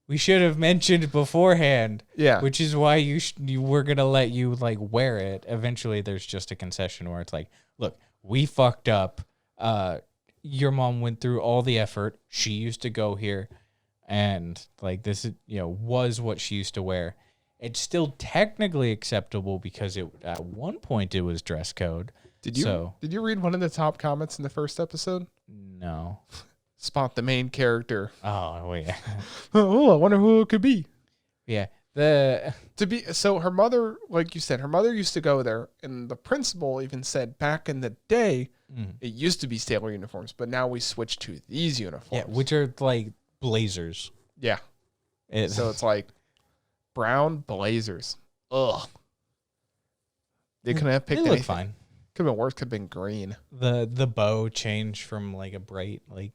we should have mentioned beforehand. Yeah. Which is why you were going to let you like wear it. Eventually there's just a concession where it's like, look, we fucked up. Your mom went through all the effort. She used to go here, and like this is, was what she used to wear. It's still technically acceptable because at one point it was dress code. Did you read one of the top comments in the first episode? No. Spot the main character. Oh, wait. Oh, I wonder who it could be. Yeah. So her mother, like you said, her mother used to go there, and the principal even said back in the day, it used to be sailor uniforms, but now we switched to these uniforms. Yeah, which are like blazers. Yeah. So it's like brown blazers. Ugh. They couldn't have picked anything. Fine. Could have been worse. Could have been green. The bow changed from like a bright like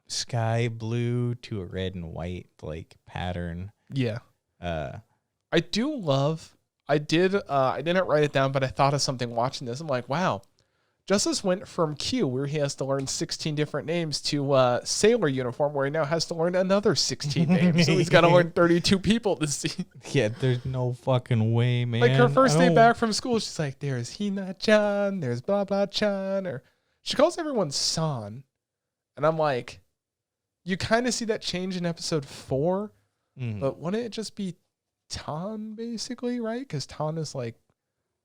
sky blue to a red and white like pattern. Yeah. I do love. I didn't write it down, but I thought of something watching this. I'm like, wow. Justus went from Q, where he has to learn 16 different names, to sailor uniform, where he now has to learn another 16 names. So he's got to learn 32 people to see. Yeah, there's no fucking way, man. Like her first day back from school, she's like, there's Hina-chan, there's blah-blah-chan. Or she calls everyone San. And I'm like, you kind of see that change in episode 4, but wouldn't it just be Tan, basically, right? Because Tan is like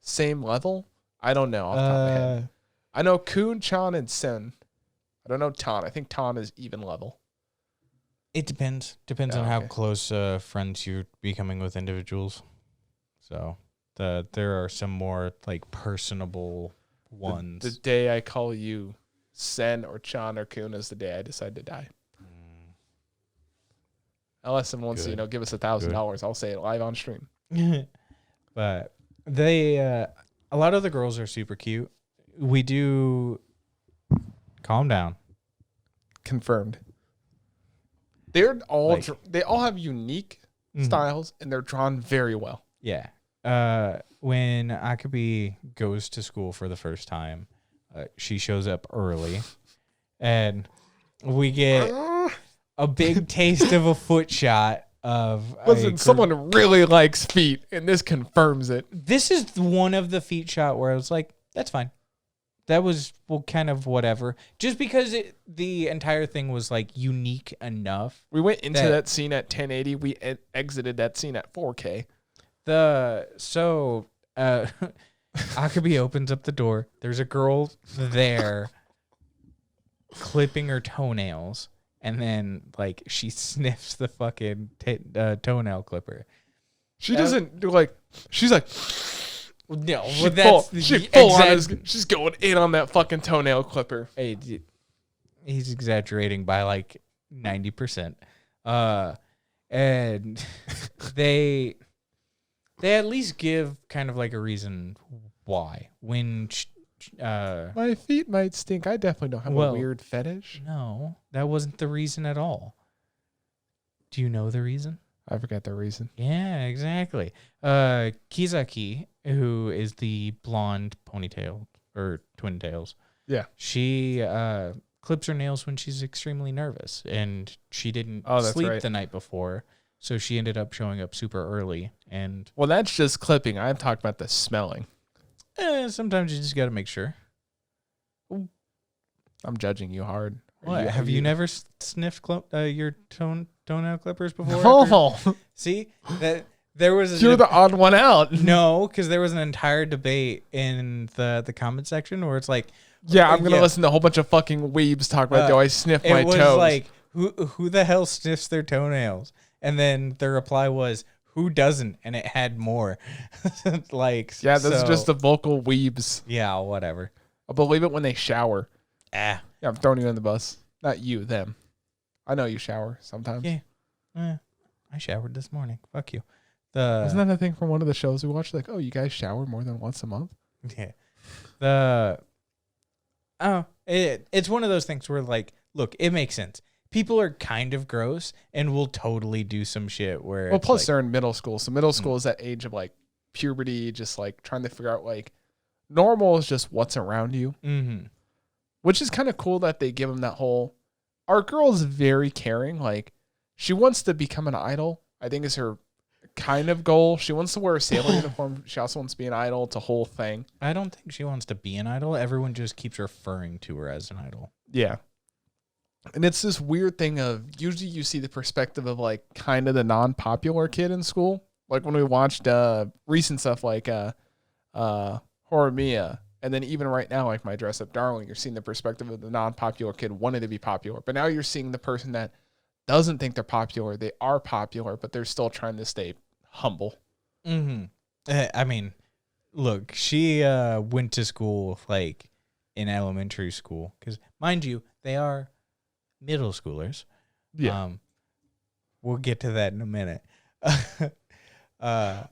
same level. I don't know off the top of my head. I know Kun, Chan, and Sen. I don't know Tan. I think Tan is even level. It depends. Depends on how close friends you're becoming with individuals. So there are some more like personable ones. The day I call you Sen or Chan or Kun is the day I decide to die. Unless someone wants to, give us $1,000, I'll say it live on stream. But they, a lot of the girls are super cute. We do. Calm down. Confirmed. They all have unique styles, and they're drawn very well. Yeah. When Akebi goes to school for the first time, she shows up early, and we get a big taste of a foot shot of. Listen, someone really likes feet, and this confirms it. This is one of the feet shot where I was like, that's fine. That was kind of whatever. Just because the entire thing was like unique enough. We went into that scene at 1080. We exited that scene at 4K. Akebi opens up the door. There's a girl there clipping her toenails, and then like she sniffs the fucking toenail clipper. She doesn't do like. She's like. No, she's going in on that fucking toenail clipper. Hey, he's exaggerating by like 90%. And they at least give kind of like a reason why. When my feet might stink. I definitely don't have a weird fetish. No, that wasn't the reason at all. Do you know the reason? I forgot the reason. Yeah, exactly. Kizaki, who is the blonde ponytail or twin tails. Yeah. She clips her nails when she's extremely nervous, and she didn't sleep the night before, so she ended up showing up super early. And well, that's just clipping. I'm talking about the smelling. Sometimes you just got to make sure. I'm judging you hard. Have you never sniffed your toenail clippers before? No. See that there was. You're the odd one out. No, because there was an entire debate in the comment section where it's like, I'm gonna listen to a whole bunch of fucking weebs talk about do I sniff my toes? It was like who the hell sniffs their toenails? And then the reply was, who doesn't? And it had more likes. Yeah, this is just the vocal weebs. Yeah, whatever. I'll believe it when they shower. Yeah, I'm throwing you in the bus. Not you, them. I know you shower sometimes. Yeah. I showered this morning. Fuck you. Isn't that a thing from one of the shows we watched? Like, oh, you guys shower more than once a month? Yeah. It's one of those things where, like, look, it makes sense. People are kind of gross and will totally do some shit where. Well, plus they're in middle school. So middle school is that age of like puberty, just like trying to figure out like normal is just what's around you. Mm-hmm. Which is kind of cool that they give them that whole. Our girl is very caring. Like, she wants to become an idol. I think is her kind of goal. She wants to wear a sailor uniform. She also wants to be an idol. It's a whole thing. I don't think she wants to be an idol. Everyone just keeps referring to her as an idol. Yeah. And it's this weird thing of usually you see the perspective of like kind of the non-popular kid in school. Like when we watched recent stuff like Horror Mia. And then even right now, like My Dress Up Darling, you're seeing the perspective of the non-popular kid wanting to be popular. But now you're seeing the person that doesn't think they're popular. They are popular, but they're still trying to stay humble. Mm-hmm. I mean, look, she went to school like in elementary school. Because mind you, they are middle schoolers. Yeah. We'll get to that in a minute. Yeah,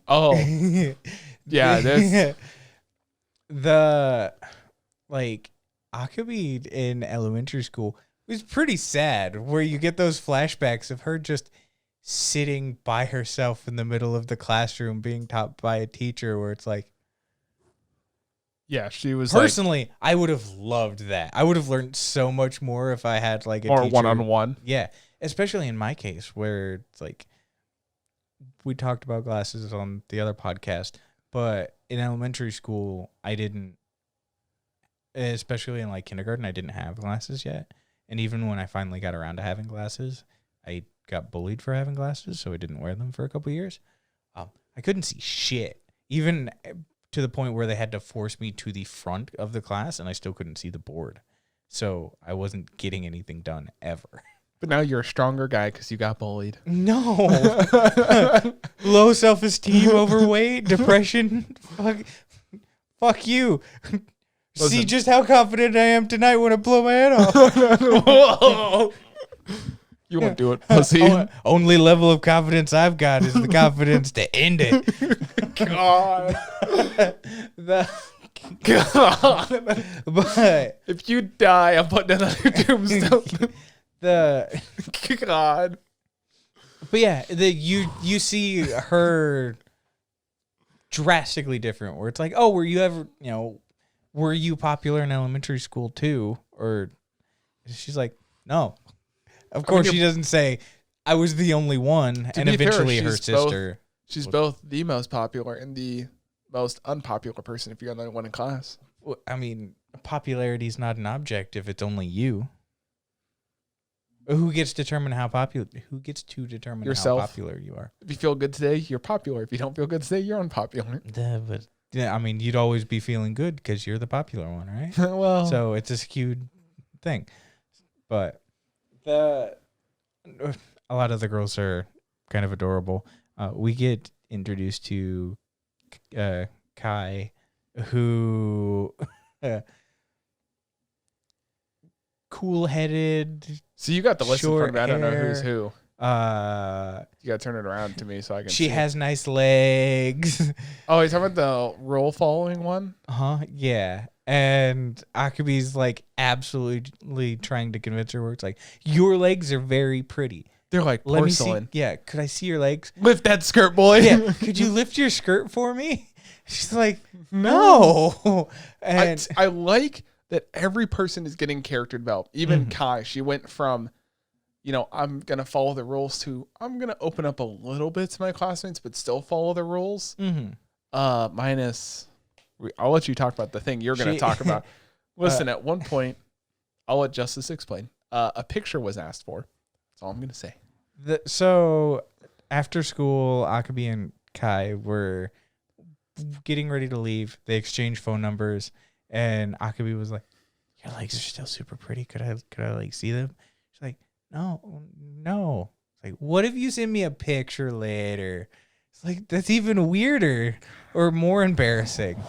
there's... The like Akebi in elementary school was pretty sad, where you get those flashbacks of her just sitting by herself in the middle of the classroom being taught by a teacher, where it's like, yeah, she was personally, I would have loved that. I would have learned so much more if I had like a or teacher. one-on-one. Yeah, especially in my case where it's like we talked about glasses on the other podcast. But in elementary school, I didn't, especially in like kindergarten, I didn't have glasses yet. And even when I finally got around to having glasses, I got bullied for having glasses, so I didn't wear them for a couple years. I couldn't see shit, even to the point where they had to force me to the front of the class, and I still couldn't see the board. So I wasn't getting anything done ever. But now you're a stronger guy because you got bullied. No. Low self-esteem, overweight, depression. Fuck you. Listen. See just how confident I am tonight when I blow my head off. You won't do it, pussy. Only level of confidence I've got is the confidence to end it. God. God. But if you die, I'm putting that on your tombstone. God. But yeah, you see her drastically different, where it's like, oh, were you popular in elementary school too? Or she's like, no. Of course, she doesn't say I was the only one, and eventually her sister. She's both the most popular and the most unpopular person if you're the only one in class. Well, I mean, popularity is not an object if it's only you. Who gets to determine how popular? Who gets to determine yourself? How popular you are? If you feel good today, you're popular. If you don't feel good today, you're unpopular. But yeah, I mean, you'd always be feeling good because you're the popular one, right? Well, so it's a skewed thing. But a lot of the girls are kind of adorable. We get introduced to Kai, who cool-headed. So you got the list in front of me. I don't know who's who. You gotta turn it around to me so I can. She see. has nice legs. Oh, you're talking about the role following one? Yeah. And Akebi's like absolutely trying to convince her, where it's like, your legs are very pretty. They're like porcelain. Let me see. Yeah, could I see your legs? Lift that skirt, boy. Yeah, could you lift your skirt for me? She's like, no. And I like that every person is getting character developed. Even Kai, she went from, I'm going to follow the rules to, I'm going to open up a little bit to my classmates, but still follow the rules. Minus, I'll let you talk about the thing you're going to talk about. Listen, at one point, I'll let Justus explain. A picture was asked for. That's all I'm going to say. So after school, Akebi and Kai were getting ready to leave. They exchanged phone numbers, and Akebi was like, "Your legs are still super pretty. Could I like see them?" She's like, "No." It's like, what if you send me a picture later? It's like, that's even weirder or more embarrassing.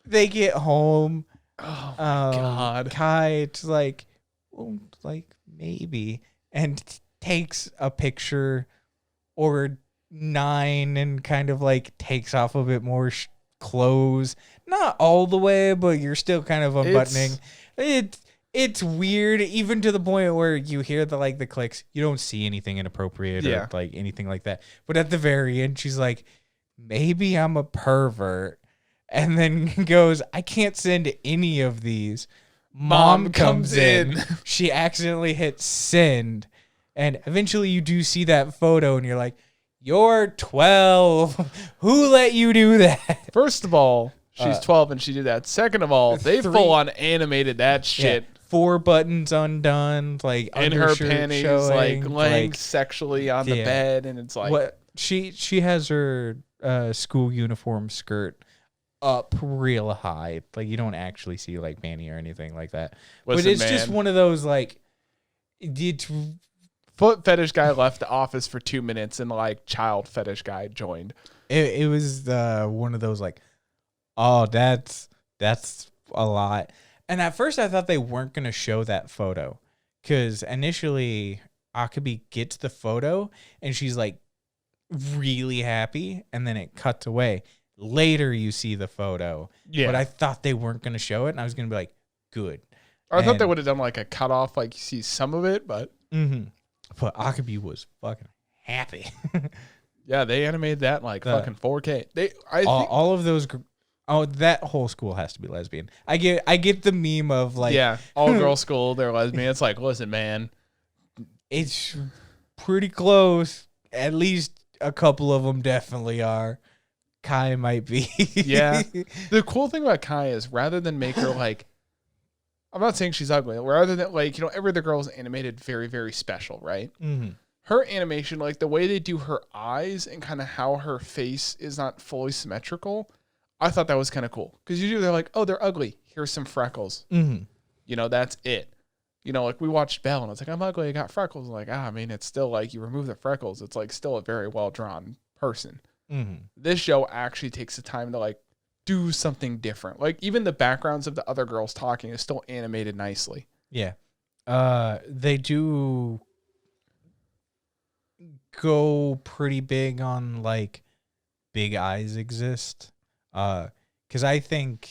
They get home. Oh my God. Kai, it's like, well, like maybe, and takes a picture or 9 and kind of like takes off a bit more clothes. Not all the way, but you're still kind of unbuttoning. It's weird, even to the point where you hear the clicks. You don't see anything inappropriate or like anything like that. But at the very end, she's like, maybe I'm a pervert. And then goes, I can't send any of these. Mom comes in. She accidentally hits send. And eventually you do see that photo and you're like, you're 12. Who let you do that? First of all, she's 12 and she did that. Second of all, they full on animated that shit. Yeah, 4 buttons undone, like and her panties showing, like laying sexually on the bed, and it's like what she has her school uniform skirt up real high, like you don't actually see like panty or anything like that. Listen, but it's just one of those like foot fetish guy left the office for 2 minutes and like child fetish guy joined. It was one of those like, oh, that's a lot. And at first I thought they weren't going to show that photo because initially Akebi gets the photo and she's like really happy, and then it cuts away. Later you see the photo, but I thought they weren't going to show it, and I was going to be like, good. I thought they would have done like a cutoff, like you see some of it, but but Akebi was fucking happy. Yeah, they animated that in like fucking 4K. All of those. Oh, that whole school has to be lesbian. I get the meme of like, all girl school, they're lesbian. It's like, listen, man, it's pretty close. At least a couple of them definitely are. Kai might be. Yeah. The cool thing about Kai is rather than make her like, I'm not saying she's ugly, rather than like, every other girl is animated very, very special, right? Mm-hmm. Her animation, like the way they do her eyes and kind of how her face is not fully symmetrical, I thought that was kind of cool. Because usually they're like, oh, they're ugly. Here's some freckles. Mm-hmm. That's it. Like we watched Belle and it's like, I'm ugly, I got freckles. Like, I mean, it's still like you remove the freckles. It's like still a very well-drawn person. Mm-hmm. This show actually takes the time to like do something different. Like even the backgrounds of the other girls talking is still animated nicely. Yeah. They do go pretty big on like big eyes exist. Because I think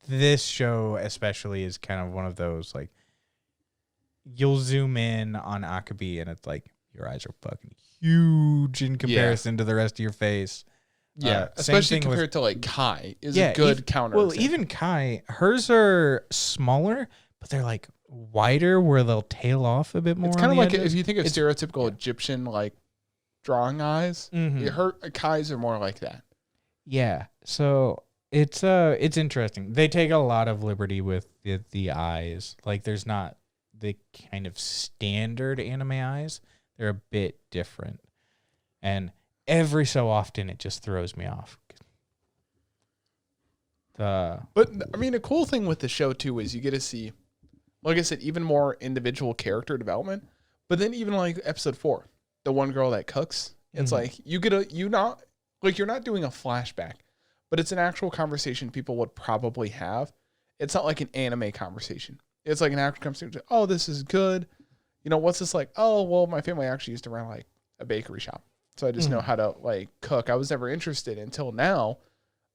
this show especially is kind of one of those like you'll zoom in on Akebi and it's like your eyes are fucking huge in comparison to the rest of your face. Yeah, especially compared to like Kai is a good counter. Well, even Kai, hers are smaller, but they're like wider where they'll tail off a bit more. It's kind of like if you think of stereotypical Egyptian like drawing eyes, her Kai's are more like that. Yeah, so it's interesting. They take a lot of liberty with the eyes. Like there's not the kind of standard anime eyes. They're a bit different. And every so often it just throws me off. But I mean, a cool thing with the show too is you get to see, like I said, even more individual character development. But then even like episode 4, the one girl that cooks, it's like you're not doing a flashback, but it's an actual conversation people would probably have. It's not like an anime conversation. It's like an actual conversation. Oh, this is good. What's this like? Oh, well, my family actually used to run like a bakery shop. So I just know how to like cook. I was never interested until now.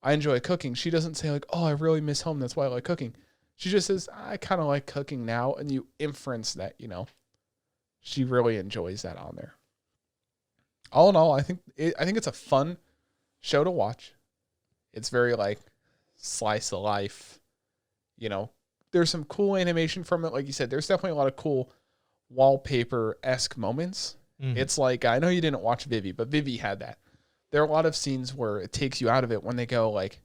I enjoy cooking. She doesn't say like, oh, I really miss home. That's why I like cooking. She just says, I kind of like cooking now. And you inference that, she really enjoys that on there. All in all, I think it's a fun show to watch. It's very like slice of life. There's some cool animation from it. Like you said, there's definitely a lot of cool wallpaper-esque moments. It's like, I know you didn't watch Vivi, but Vivi had that. There are a lot of scenes where it takes you out of it when they go like,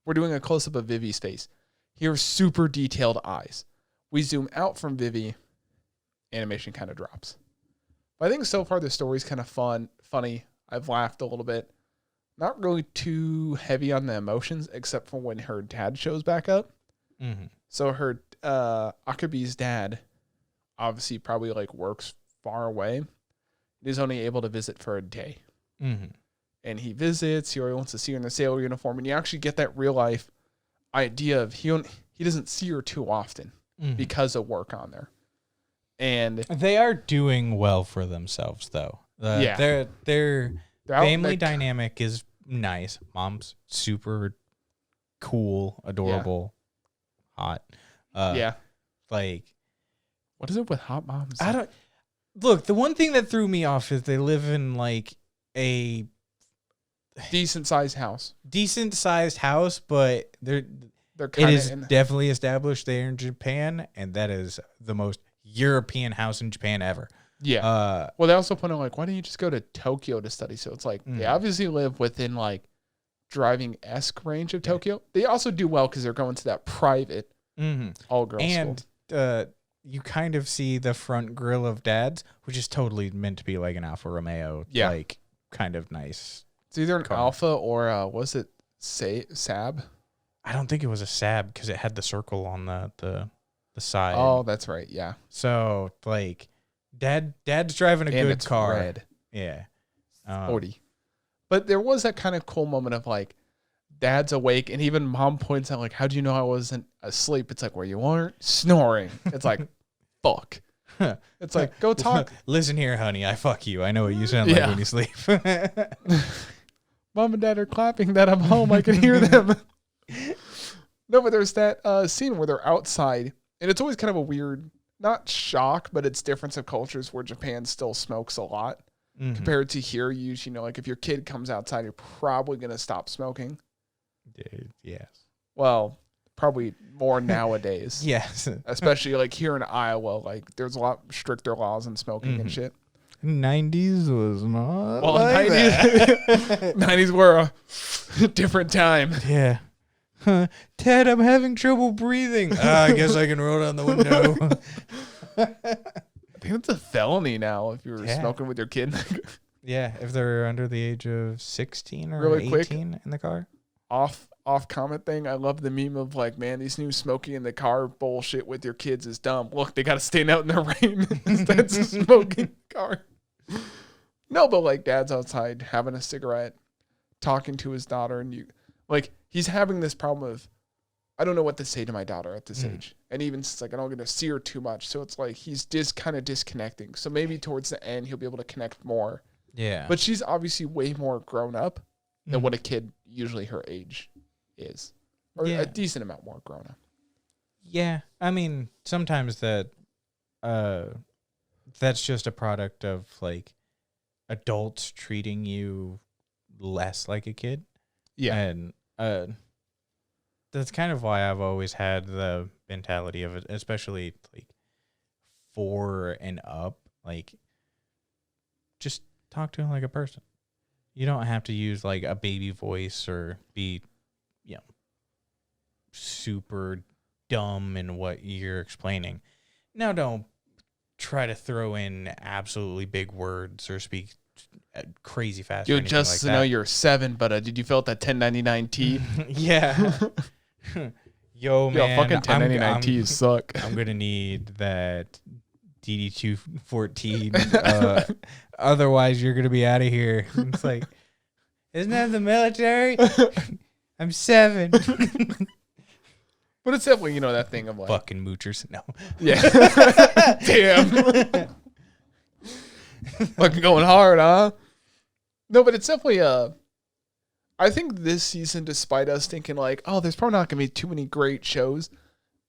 we're doing a close-up of Vivi's face. Here's super detailed eyes. We zoom out from Vivi, animation kind of drops. But I think so far the story's kind of funny. I've laughed a little bit. Not really too heavy on the emotions, except for when her dad shows back up. So her Akebi's dad obviously probably like works far away. He's only able to visit for a day. Mm-hmm. And he visits, he already wants to see her in the sailor uniform, and you actually get that real life idea of he doesn't see her too often because of work on there. And they are doing well for themselves, though. Their family dynamic is nice. Mom's super cool, adorable, hot. Like, what is it with hot moms? Look, the one thing that threw me off is they live in like a decent sized house, but it is definitely established there in Japan, and that is the most European house in Japan ever. Yeah. Well, they also put in like, why don't you just go to Tokyo to study? So it's like they obviously live within like driving-esque range of Tokyo. They also do well because they're going to that private all girls school. And you kind of see the front grill of Dad's, which is totally meant to be like an Alfa Romeo, like kind of nice. It's either an Alpha or was it Sab? I don't think it was a Sab because it had the circle on the side. Oh, that's right. Yeah. So like, Dad's driving a good car. Red. Yeah. 40. But there was that kind of cool moment of like, Dad's awake, and even Mom points out like, "How do you know I wasn't asleep?" It's like, "Well, you weren't snoring." It's like, "Fuck." It's like, go talk. Listen here, honey. I fuck you. I know what you sound like when you sleep. Mom and Dad are clapping that I'm home. I can hear them. No, but there's that scene where they're outside, and it's always kind of a weird, not shock, but it's difference of cultures where Japan still smokes a lot compared to here. Usually, like if your kid comes outside, you're probably going to stop smoking. Yes. Well, probably more nowadays. Yes. Especially like here in Iowa, like there's a lot stricter laws on smoking and shit. 90s was not. Well, like 90s were a different time. Yeah. Ted, I'm having trouble breathing. I guess I can roll down the window. I think it's a felony now if you're smoking with your kid. Yeah, if they're under the age of 16 or really 18 quick, in the car. Off comment thing. I love the meme of like, man, these new smoking in the car bullshit with your kids is dumb. Look, they got to stand out in the rain instead of smoking car. No, but like Dad's outside having a cigarette, talking to his daughter, and you like he's having this problem of I don't know what to say to my daughter at this age, and even it's like I don't get to see her too much, so it's like he's just kind of disconnecting. So maybe towards the end he'll be able to connect more. Yeah, but she's obviously way more grown up than what a kid usually her age is, or a decent amount more grown up. Yeah, I mean sometimes that's just a product of like adults treating you less like a kid. Yeah, and that's kind of why I've always had the mentality of it, especially like 4 and up. Like, just talk to him like a person. You don't have to use like a baby voice or be, super dumb in what you're explaining. Now, don't try to throw in absolutely big words or speak crazy fast. You just know you're 7, but did you fill out that 1099 T? Yeah. Yo, man. Fucking 1099 T's suck. I'm going to need that DD-214. Otherwise, you're going to be out of here. It's like, isn't that the military? I'm 7. But it's definitely, that thing of like... Fucking moochers. No. Yeah. Damn. Fucking going hard, huh? No, but it's definitely I think this season, despite us thinking like, oh, there's probably not going to be too many great shows,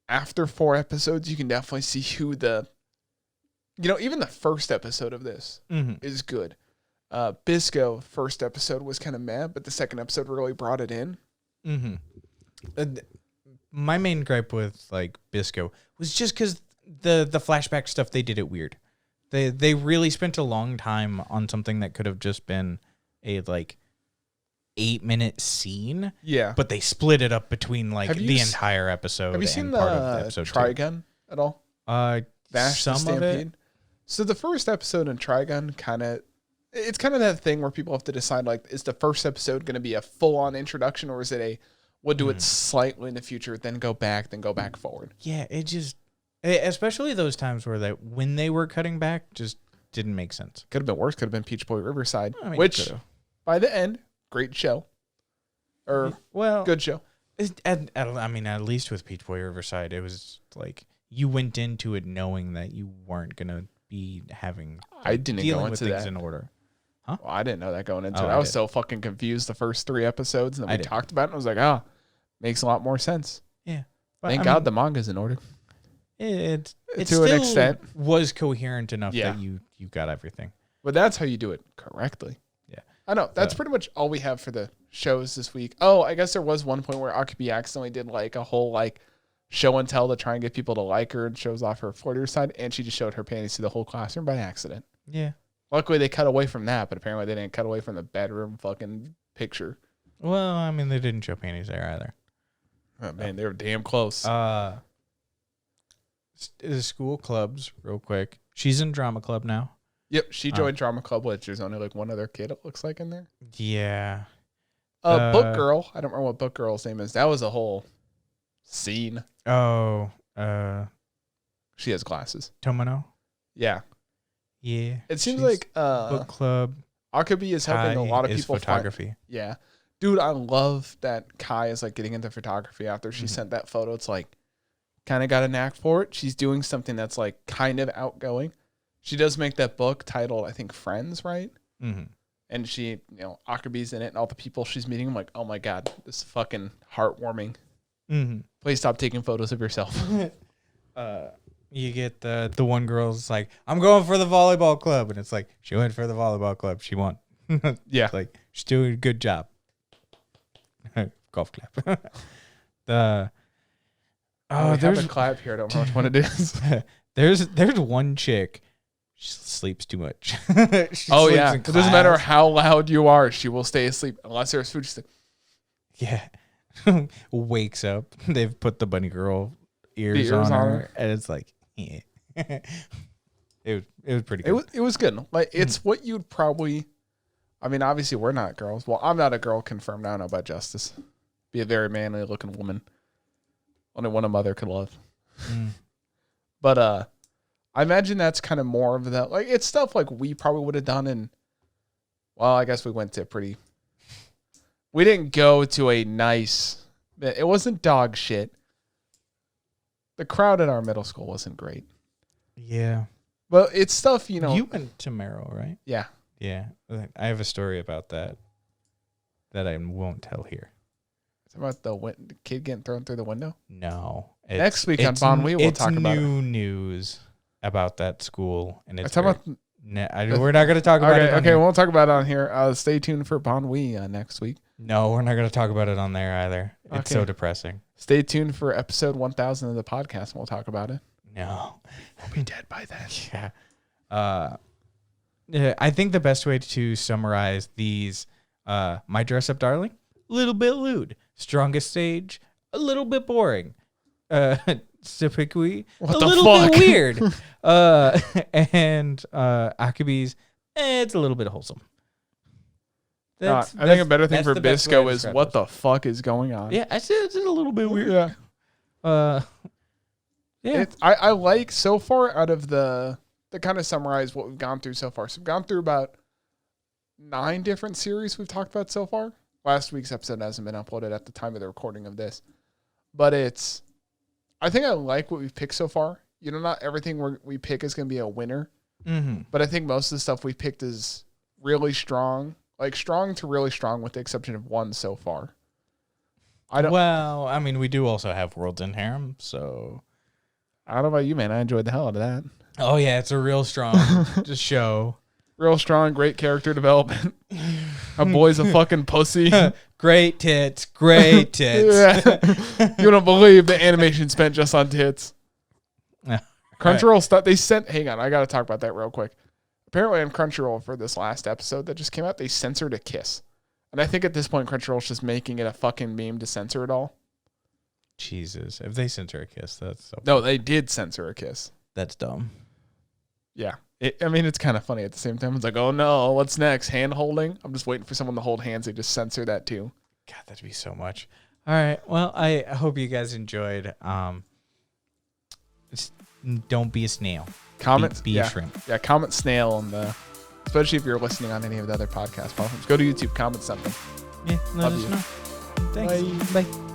after 4 episodes, you can definitely see who even the first episode of this is good. Bisco, first episode was kind of meh, but the second episode really brought it in. My main gripe with like Bisco was just because the flashback stuff, they did it weird. They really spent a long time on something that could have just been a like 8-minute scene. Yeah. But they split it up between like the entire episode. Have you seen the Trigun at all? Vash some Stampede? of it. So the first episode in Trigun it's kind of that thing where people have to decide like, is the first episode going to be a full on introduction, or is it we'll do it slightly in the future, then go back forward? Yeah, it just, especially those times where when they were cutting back, just didn't make sense. Could have been worse. Could have been Peach Boy Riverside, I mean, which by the end, great show. Good show. At least with Peach Boy Riverside, it was like you went into it knowing that you weren't gonna be having. I didn't go into things that in order. Huh? Well, I didn't know that going into it. I was so fucking confused the first 3 episodes, and then we talked about it, and I was like, makes a lot more sense. Yeah. But Thank God the manga's in order. It to an extent was coherent enough that you got everything. But that's how you do it correctly. Yeah. I know. That's pretty much all we have for the shows this week. Oh, I guess there was one point where Akebi accidentally did like a whole like show and tell to try and get people to like her, and shows off her flirter side, and she just showed her panties to the whole classroom by accident. Yeah. Luckily, they cut away from that, but apparently they didn't cut away from the bedroom fucking picture. Well, I mean, they didn't show panties there either. Oh, man, they were damn close. The school clubs, real quick. She's in drama club now. Yep, she joined drama club, which there's only like one other kid, it looks like, in there. Yeah. Book Girl. I don't remember what Book Girl's name is. That was a whole scene. Oh. She has glasses. Tomino? Yeah. Yeah. It seems like book club. Akebi is helping a lot of people photography. Yeah. Dude, I love that Kai is like getting into photography after she sent that photo. It's like kind of got a knack for it. She's doing something that's like kind of outgoing. She does make that book titled, I think, Friends, right? Mm-hmm. And she, Akebi's in it, and all the people she's meeting, I'm like, oh my God, this is fucking heartwarming. Mm-hmm. Please stop taking photos of yourself. You get the one girl's like, I'm going for the volleyball club. And it's like, she went for the volleyball club. She won. Yeah. Like, she's doing a good job. Golf clap. There's a clap here. I don't know which one it is. There's one chick. She sleeps too much. Oh, yeah. It doesn't matter how loud you are. She will stay asleep unless there's food. Yeah. Wakes up. They've put the bunny girl ears on her. And it's like, yeah. It was pretty good. It was good. Like, it's what you'd probably... I mean, obviously, we're not girls. Well, I'm not a girl confirmed. I don't know about Justus. Be a very manly-looking woman. Only one a mother could love. But I imagine that's kind of more of that. Like, it's stuff like we probably would have done in... Well, I guess we went to pretty... We didn't go to a nice... It wasn't dog shit. The crowd at our middle school wasn't great. Yeah. But it's stuff, You went to Merrill, right? Yeah. Yeah. I have a story about that I won't tell here. It's about the kid getting thrown through the window? No. Next week on Bon We will talk about it. It's new news about that school. And it's we're not going to talk about it on here. We won't talk about it on here. Stay tuned for Bon We next week. No, we're not going to talk about it on there either. It's so depressing. Stay tuned for episode 1000 of the podcast, and we'll talk about it. No. We'll be dead by then. Yeah. I think the best way to summarize these, My Dress Up Darling, a little bit lewd. Strongest Stage, a little bit boring. Sabikui, a little bit weird. And Akebi's, it's a little bit wholesome. I think a better thing for Bisco is what the fuck is going on. Yeah, it's a little bit weird. Yeah. Yeah. I like so far out of the kind of summarize what we've gone through so far. So we've gone through about 9 different series we've talked about so far. Last week's episode hasn't been uploaded at the time of the recording of this. But I think I like what we've picked so far. Not everything we pick is going to be a winner. Mm-hmm. But I think most of the stuff we picked is really strong. Like strong to really strong with the exception of one so far. Well, I mean, we do also have Worlds in Harem, so... I don't know about you, man. I enjoyed the hell out of that. Oh, yeah. It's a real strong show. Real strong, great character development. A boy's a fucking pussy. Great tits. Great tits. You don't believe the animation spent just on tits. Crunchyroll stuff. Hang on. I got to talk about that real quick. Apparently on Crunchyroll for this last episode that just came out, they censored a kiss. And I think at this point, Crunchyroll's just making it a fucking meme to censor it all. Jesus. If they censor a kiss, that's so... No, they did censor a kiss. That's dumb. Yeah. It's kind of funny at the same time. It's like, oh no, what's next? Hand holding? I'm just waiting for someone to hold hands. They just censor that too. God, that'd be so much. All right. Well, I hope you guys enjoyed. Don't be a snail. Comment. Be a shrimp. Yeah, comment snail on the. Especially if you're listening on any of the other podcast platforms. Go to YouTube, comment something. Yeah, let us know. Thanks. Bye. Bye.